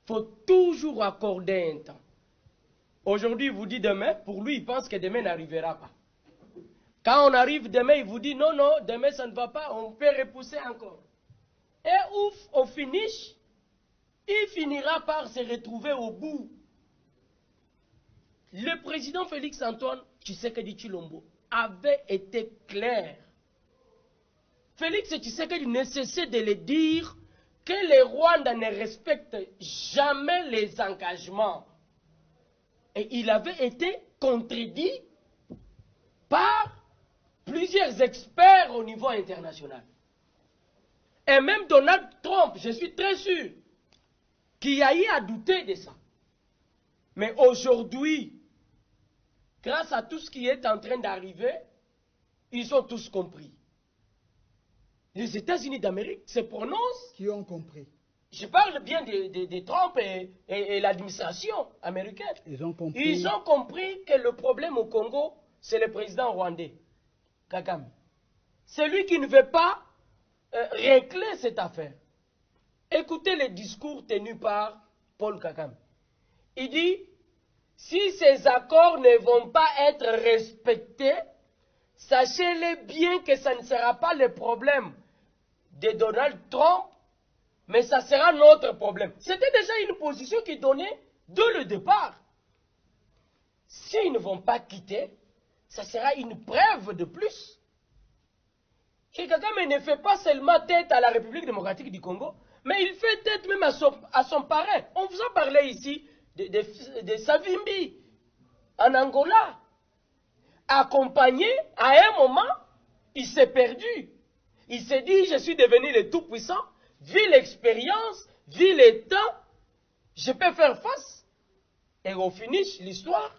Il faut toujours accorder un temps. Aujourd'hui, il vous dit demain. Pour lui, il pense que demain n'arrivera pas. Quand on arrive demain, il vous dit non, non, demain ça ne va pas, on peut repousser encore. Et ouf, au finish, il finira par se retrouver au bout. Le président Félix Antoine Tshisekedi Tshilombo avait été clair. Félix Tshisekedi ne cessait de le dire que les Rwandais ne respectent jamais les engagements. Et il avait été contredit par plusieurs experts au niveau international. Et même Donald Trump, je suis très sûr, qu'il y a eu à douter de ça. Mais aujourd'hui, grâce à tout ce qui est en train d'arriver, ils ont tous compris. Les États-Unis d'Amérique se prononcent. Qui ont compris? Je parle bien de Trump et l'administration américaine. Ils ont compris. Ils ont compris que le problème au Congo, c'est le président rwandais, Kagame. C'est lui qui ne veut pas régler cette affaire. Écoutez les discours tenus par Paul Kagame. Il dit, si ces accords ne vont pas être respectés, sachez-le bien que ça ne sera pas le problème de Donald Trump, mais ça sera notre problème. C'était déjà une position qu'il donnait dès le départ. S'ils ne vont pas quitter, ça sera une preuve de plus. Et Kagame ne fait pas seulement tête à la République démocratique du Congo, mais il fait tête même à son parrain. On vous a parlé ici de Savimbi, en Angola. Accompagné, à un moment, il s'est perdu. Il s'est dit, je suis devenu le tout-puissant, vu l'expérience, vu le temps, je peux faire face. Et au finish, l'histoire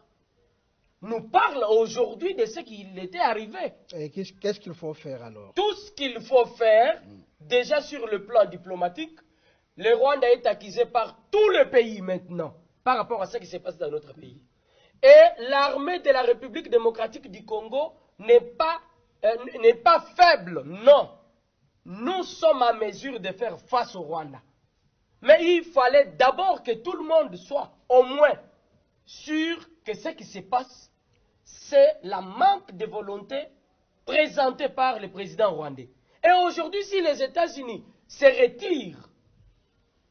nous parle aujourd'hui de ce qui était arrivé. Et qu'est-ce qu'il faut faire alors? Tout ce qu'il faut faire, déjà sur le plan diplomatique, le Rwanda est accusé par tout le pays maintenant, par rapport à ce qui se passe dans notre pays. Et l'armée de la République démocratique du Congo n'est pas faible, non. Nous sommes à mesure de faire face au Rwanda. Mais il fallait d'abord que tout le monde soit au moins sûr que ce qui se passe, c'est la manque de volonté présentée par le président rwandais. Et aujourd'hui, si les États-Unis se retirent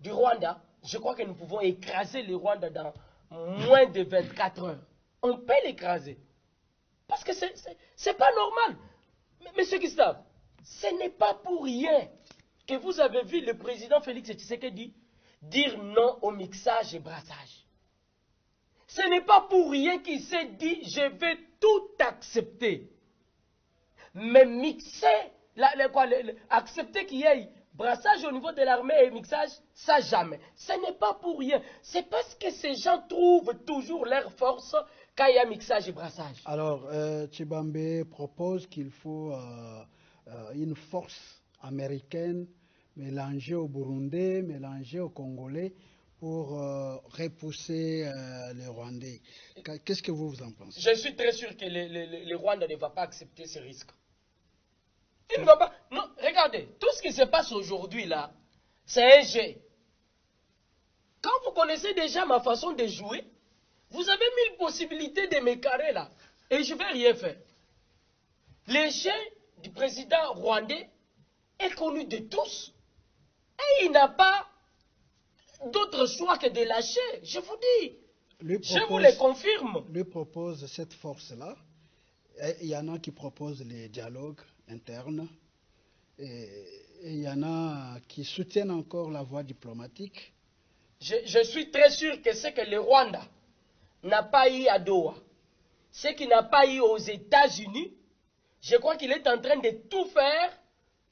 du Rwanda, je crois que nous pouvons écraser le Rwanda dans moins de 24 heures. On peut l'écraser. Parce que c'est pas normal. Monsieur Gustave, ce n'est pas pour rien que vous avez vu le président Félix Tshisekedi dire non au mixage et brassage. Ce n'est pas pour rien qu'il s'est dit je vais tout accepter. Mais mixer, accepter qu'il y ait brassage au niveau de l'armée et mixage, ça jamais. Ce n'est pas pour rien. C'est parce que ces gens trouvent toujours leur force quand il y a mixage et brassage. Alors, Tshibambe propose qu'il faut une force américaine mélangée au Burundais, mélangée au Congolais pour repousser les Rwandais. Qu'est-ce que vous en pensez? Je suis très sûr que le Rwanda ne va pas accepter ce risque. Il ne va pas. Non, regardez, tout ce qui se passe aujourd'hui là, c'est un jeu. Quand vous connaissez déjà ma façon de jouer, vous avez 1000 possibilités de me carrer là. Et je ne vais rien faire. Le jeu du président rwandais est connu de tous. Et il n'a pas d'autre choix que de lâcher. Je vous dis. Je vous le confirme. Lui propose cette force-là. Il y en a qui proposent les dialogues internes. Et il y en a qui soutiennent encore la voie diplomatique. Je suis très sûr que ce que le Rwanda n'a pas eu à Doha, ce qu'il n'a pas eu aux États-Unis, je crois qu'il est en train de tout faire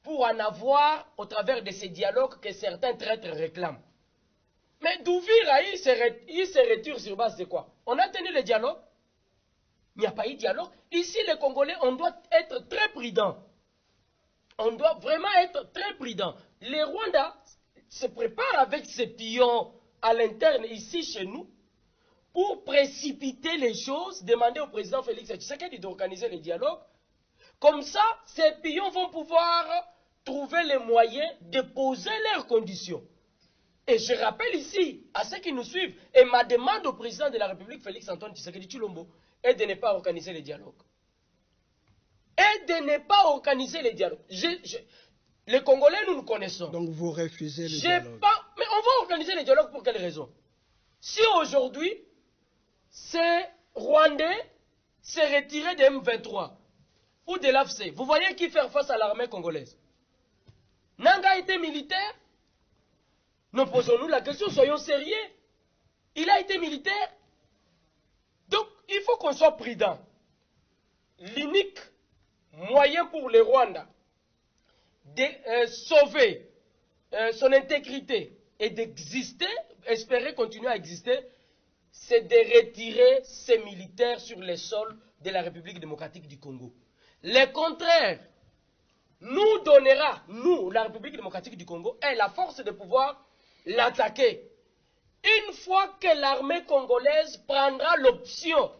pour en avoir au travers de ces dialogues que certains traîtres réclament. Mais Douvira, il se retire sur base de quoi? On a tenu le dialogue. Il n'y a pas eu de dialogue. Ici, les Congolais, on doit être très prudents. On doit vraiment être très prudents. Les Rwandais se préparent avec ses pions à l'interne ici chez nous pour précipiter les choses, demander au président Félix Tshisekedi d'organiser les dialogues. Comme ça, ces pions vont pouvoir trouver les moyens de poser leurs conditions. Et je rappelle ici, à ceux qui nous suivent, et ma demande au président de la République, Félix Antoine Tshisekedi Tshilombo, est de ne pas organiser les dialogues. Et de ne pas organiser les dialogues. Les Congolais, nous nous connaissons. Donc vous refusez les dialogues. Mais on va organiser les dialogues pour quelle raison? Si aujourd'hui, ces Rwandais se retiraient de M23 ou de l'AFC, vous voyez qui faire face à l'armée congolaise? Nanga était militaire? Nous posons-nous la question, soyons sérieux. Il a été militaire. Donc, il faut qu'on soit prudent. L'unique moyen pour le Rwanda de sauver son intégrité et d'exister, espérer continuer à exister, c'est de retirer ses militaires sur les sols de la République démocratique du Congo. Le contraire nous donnera, nous, la République démocratique du Congo, et la force de pouvoir l'attaquer. Une fois que l'armée congolaise prendra l'option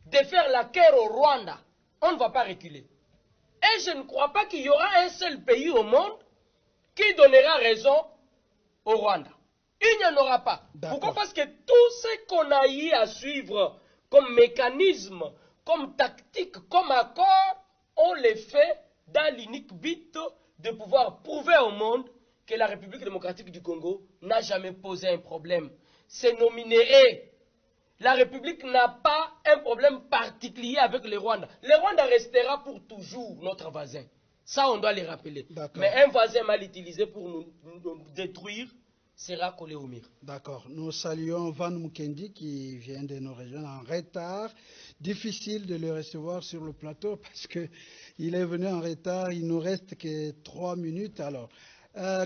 de faire la guerre au Rwanda, on ne va pas reculer. Et je ne crois pas qu'il y aura un seul pays au monde qui donnera raison au Rwanda. Il n'y en aura pas. Pourquoi? Parce que tout ce qu'on a eu à suivre comme mécanisme, comme tactique, comme accord, on les fait dans l'unique but de pouvoir prouver au monde que la République démocratique du Congo n'a jamais posé un problème. C'est nos minéraux. La République n'a pas un problème particulier avec le Rwanda. Le Rwanda restera pour toujours notre voisin. Ça, on doit le rappeler. Mais un voisin mal utilisé pour nous détruire sera collé au mur. D'accord. Nous saluons Van Mukendi qui vient de nous rejoindre en retard. Difficile de le recevoir sur le plateau parce qu'il est venu en retard. Il nous reste que 3 minutes. Alors,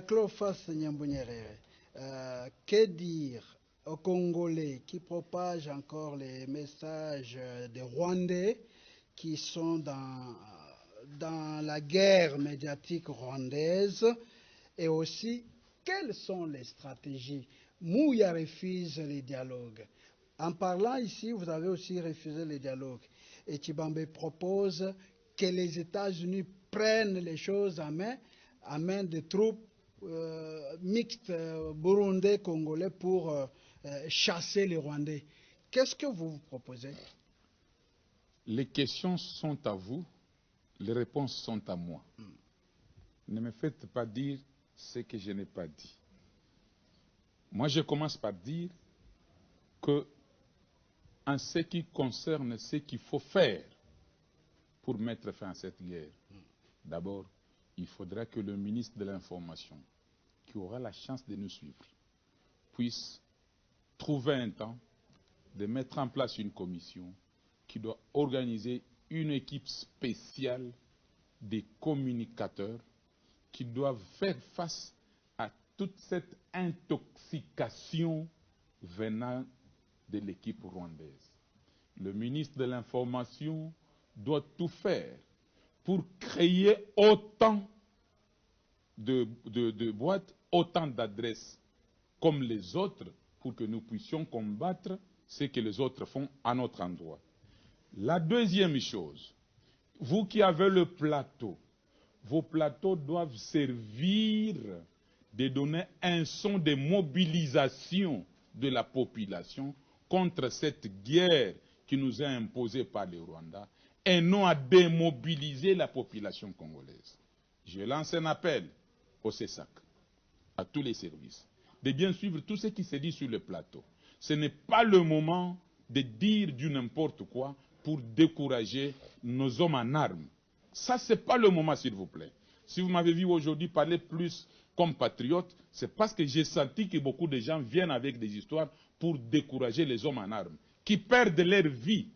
Clophas Nyambounyere, que dire aux Congolais qui propagent encore les messages des Rwandais qui sont dans la guerre médiatique rwandaise, et aussi quelles sont les stratégies? Mouya refuse les dialogues. En parlant ici, vous avez aussi refusé les dialogues. Et Tshibambe propose que les États-Unis prennent les choses en main des troupes mixtes burundais, congolais pour chasser les Rwandais. Qu'est-ce que vous proposez? Les questions sont à vous, les réponses sont à moi. Ne me faites pas dire ce que je n'ai pas dit. Moi, je commence par dire que, en ce qui concerne ce qu'il faut faire pour mettre fin à cette guerre, d'abord, il faudra que le ministre de l'Information, qui aura la chance de nous suivre, puisse trouver un temps de mettre en place une commission qui doit organiser une équipe spéciale des communicateurs qui doivent faire face à toute cette intoxication venant de l'équipe rwandaise. Le ministre de l'Information doit tout faire pour créer autant de boîtes, autant d'adresses comme les autres, pour que nous puissions combattre ce que les autres font à notre endroit. La deuxième chose, vous qui avez le plateau, vos plateaux doivent servir de donner un son de mobilisation de la population contre cette guerre qui nous est imposée par le Rwanda, et non à démobiliser la population congolaise. Je lance un appel au CESAC, à tous les services, de bien suivre tout ce qui se dit sur le plateau. Ce n'est pas le moment de dire du n'importe quoi pour décourager nos hommes en armes. Ça, ce n'est pas le moment, s'il vous plaît. Si vous m'avez vu aujourd'hui parler plus comme patriote, c'est parce que j'ai senti que beaucoup de gens viennent avec des histoires pour décourager les hommes en armes, qui perdent leur vie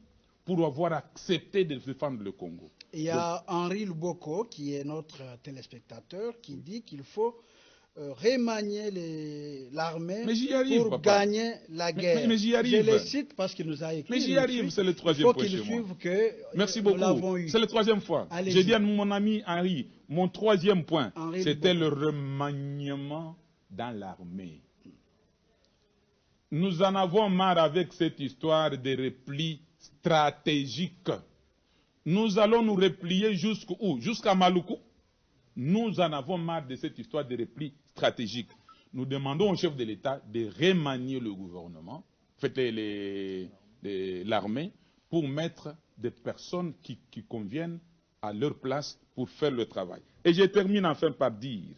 pour avoir accepté de défendre le Congo. Il y a Henri Luboko, qui est notre téléspectateur, qui dit qu'il faut remanier l'armée pour gagner la guerre. Mais j'y arrive. Je le cite parce qu'il nous a écrit. Mais j'y arrive, c'est le troisième point chez moi. Merci beaucoup. C'est la troisième fois. J'ai dit à mon ami Henri, mon troisième point, c'était le remaniement dans l'armée. Nous en avons marre avec cette histoire de repli stratégique. Nous allons nous replier jusqu'où? Jusqu'à Maluku. Nous en avons marre de cette histoire de repli stratégique. nous demandons au chef de l'État de remanier le gouvernement, l'armée, pour mettre des personnes qui conviennent à leur place pour faire le travail. Et je termine enfin par dire,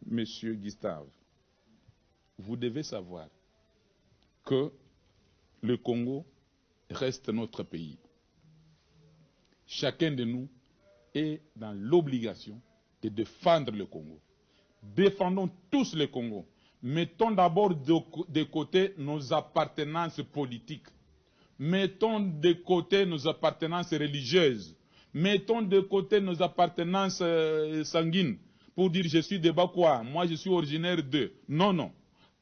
Monsieur Gustave, vous devez savoir que le Congo reste notre pays. Chacun de nous est dans l'obligation de défendre le Congo. Défendons tous le Congo. Mettons d'abord de côté nos appartenances politiques. Mettons de côté nos appartenances religieuses. Mettons de côté nos appartenances sanguines. Pour dire je suis de Bakwa, moi je suis originaire de. Non, non.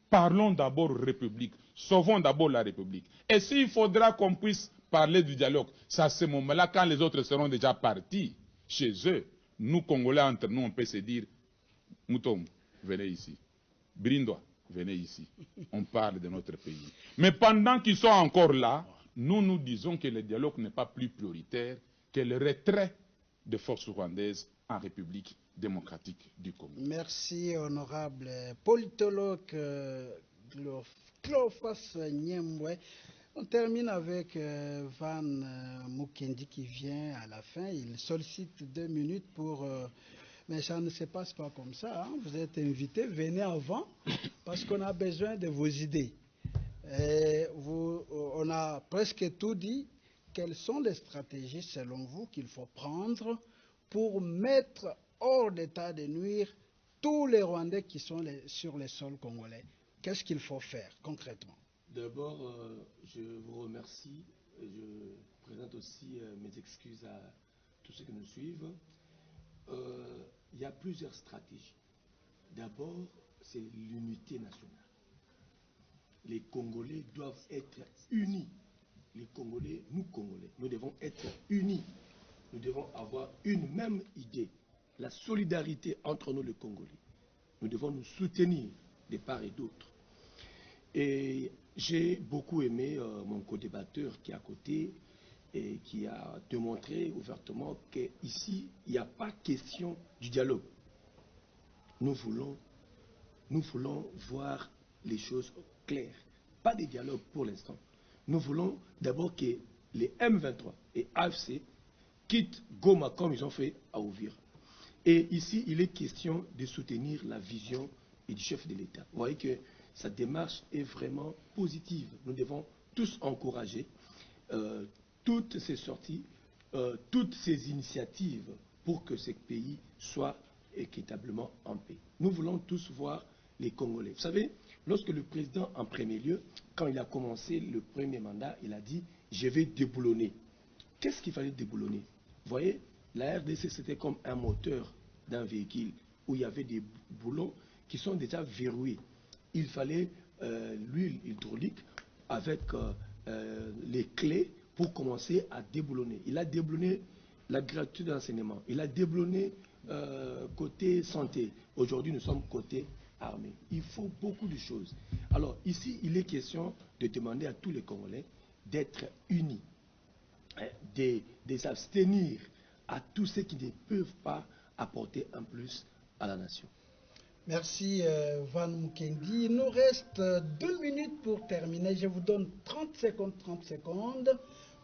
Parlons d'abord République. Sauvons d'abord la République. Et s'il faudra qu'on puisse parler du dialogue, c'est à ce moment-là, quand les autres seront déjà partis chez eux, nous Congolais entre nous, on peut se dire, Moutom, venez ici. Brindois, venez ici. On parle de notre pays. Mais pendant qu'ils sont encore là, nous disons que le dialogue n'est pas plus prioritaire que le retrait des forces rwandaises en République démocratique du Congo. Merci, honorable politologue Cleophas Nyembwe. On termine avec Van Mukendi qui vient à la fin. Il sollicite 2 minutes pour... mais ça ne se passe pas comme ça. Hein. Vous êtes invité, venez avant, parce qu'on a besoin de vos idées. On a presque tout dit. Quelles sont les stratégies, selon vous, qu'il faut prendre pour mettre hors d'état de nuire tous les Rwandais qui sont sur les sols congolais? Qu'est-ce qu'il faut faire concrètement? D'abord, je vous remercie et je présente aussi mes excuses à tous ceux qui nous suivent. Il y a plusieurs stratégies. D'abord, c'est l'unité nationale. Les Congolais doivent être unis. Les Congolais, nous devons être unis. Nous devons avoir une même idée. La solidarité entre nous, les Congolais. Nous devons nous soutenir de part et d'autre. Et j'ai beaucoup aimé mon co-débatteur qui est à côté et qui a démontré ouvertement qu'ici, il n'y a pas question du dialogue. Nous voulons voir les choses claires. Pas de dialogue pour l'instant. Nous voulons d'abord que les M23 et AFC quittent Goma comme ils ont fait à Uvira. Et ici, il est question de soutenir la vision du chef de l'État. Vous voyez que sa démarche est vraiment positive. Nous devons tous encourager toutes ces sorties, toutes ces initiatives pour que ce pays soit équitablement en paix. Nous voulons tous voir les Congolais. Vous savez, lorsque le président, en premier lieu, quand il a commencé le premier mandat, il a dit « je vais déboulonner ». Qu'est-ce qu'il fallait déboulonner? Vous voyez, la RDC, c'était comme un moteur d'un véhicule où il y avait des boulons qui sont déjà verrouillés. Il fallait l'huile hydraulique avec les clés pour commencer à déboulonner. Il a déboulonné la gratuité d'enseignement. Il a déboulonné côté santé. Aujourd'hui, nous sommes côté armée. Il faut beaucoup de choses. Alors ici, il est question de demander à tous les Congolais d'être unis, de s'abstenir à tous ceux qui ne peuvent pas apporter un plus à la nation. Merci Van Mukendi. Il nous reste 2 minutes pour terminer. Je vous donne 30 secondes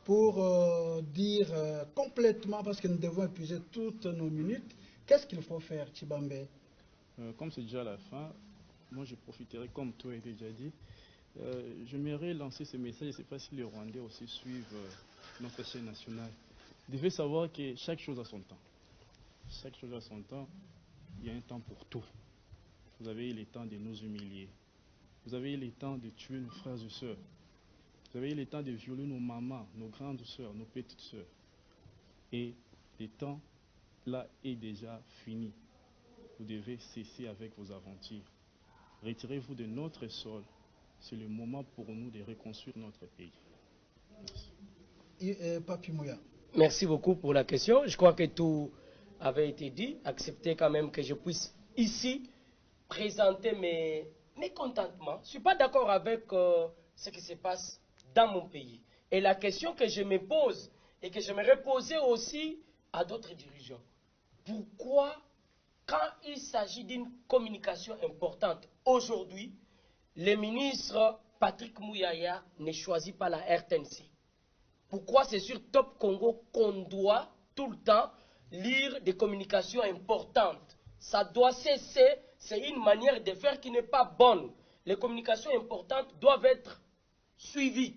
pour dire complètement, parce que nous devons épuiser toutes nos minutes, qu'est-ce qu'il faut faire, Tshibambe? Comme c'est déjà la fin, moi je profiterai, comme toi as déjà dit, j'aimerais lancer ce message. Je ne sais pas si les Rwandais aussi suivent notre chaîne nationale. Vous devez savoir que chaque chose a son temps. Chaque chose a son temps. Il y a un temps pour tout. Vous avez eu le temps de nous humilier. Vous avez eu le temps de tuer nos frères et sœurs. Vous avez eu le temps de violer nos mamans, nos grandes sœurs, nos petites sœurs. Et le temps là est déjà fini. Vous devez cesser avec vos aventures. Retirez-vous de notre sol. C'est le moment pour nous de reconstruire notre pays. Merci. Papi Mouya. Merci beaucoup pour la question. Je crois que tout avait été dit. Acceptez quand même que je puisse ici présenter mes contentements. Je ne suis pas d'accord avec ce qui se passe dans mon pays. Et la question que je me pose et que j'aimerais poser aussi à d'autres dirigeants. Pourquoi quand il s'agit d'une communication importante, aujourd'hui, le ministre Patrick Mouyaya ne choisit pas la RTNC. Pourquoi c'est sur Top Congo qu'on doit tout le temps lire des communications importantes? Ça doit cesser, c'est une manière de faire qui n'est pas bonne. Les communications importantes doivent être suivies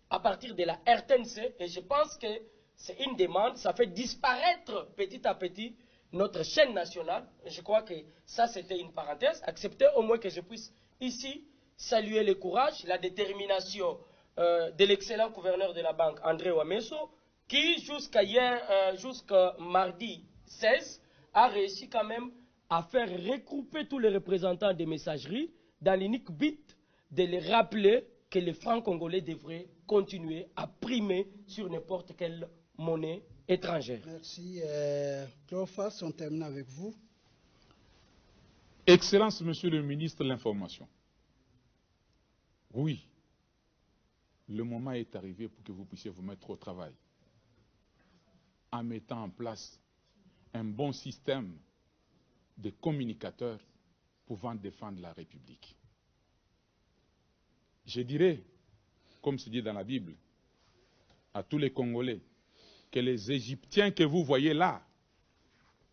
à partir de la RTNC et je pense que c'est une demande, ça fait disparaître petit à petit notre chaîne nationale. Je crois que ça c'était une parenthèse. Acceptez au moins que je puisse ici saluer le courage, la détermination de l'excellent gouverneur de la banque, André Wameso, qui jusqu'à mardi 16 a réussi quand même à faire regrouper tous les représentants des messageries dans l'unique but de les rappeler que les francs congolais devraient continuer à primer sur n'importe quelle monnaie étrangère. Merci. Cléophas, on termine avec vous. Excellence, Monsieur le ministre de l'Information. Oui, le moment est arrivé pour que vous puissiez vous mettre au travail en mettant en place un bon système de communicateurs pouvant défendre la République. Je dirais, comme c'est dit dans la Bible, à tous les Congolais, que les Égyptiens que vous voyez là,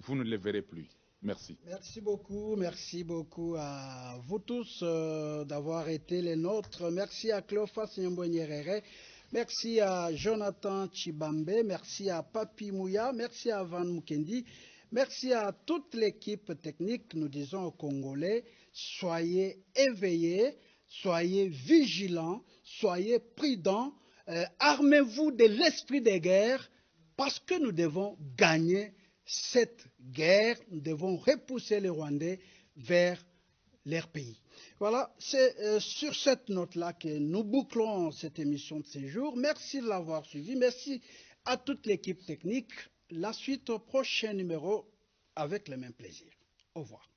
vous ne les verrez plus. Merci. Merci beaucoup à vous tous d'avoir été les nôtres. Merci à Cléophas Nyambonyerere, merci à Jonathan Chibambe, merci à Papi Mouya, merci à Van Mukendi, merci à toute l'équipe technique. Nous disons aux Congolais, soyez éveillés, soyez vigilants, soyez prudents, armez-vous de l'esprit de guerre parce que nous devons gagner cette guerre, nous devons repousser les Rwandais vers leur pays. Voilà, c'est sur cette note-là que nous bouclons cette émission de ces jours. Merci de l'avoir suivi, merci à toute l'équipe technique. La suite au prochain numéro avec le même plaisir. Au revoir.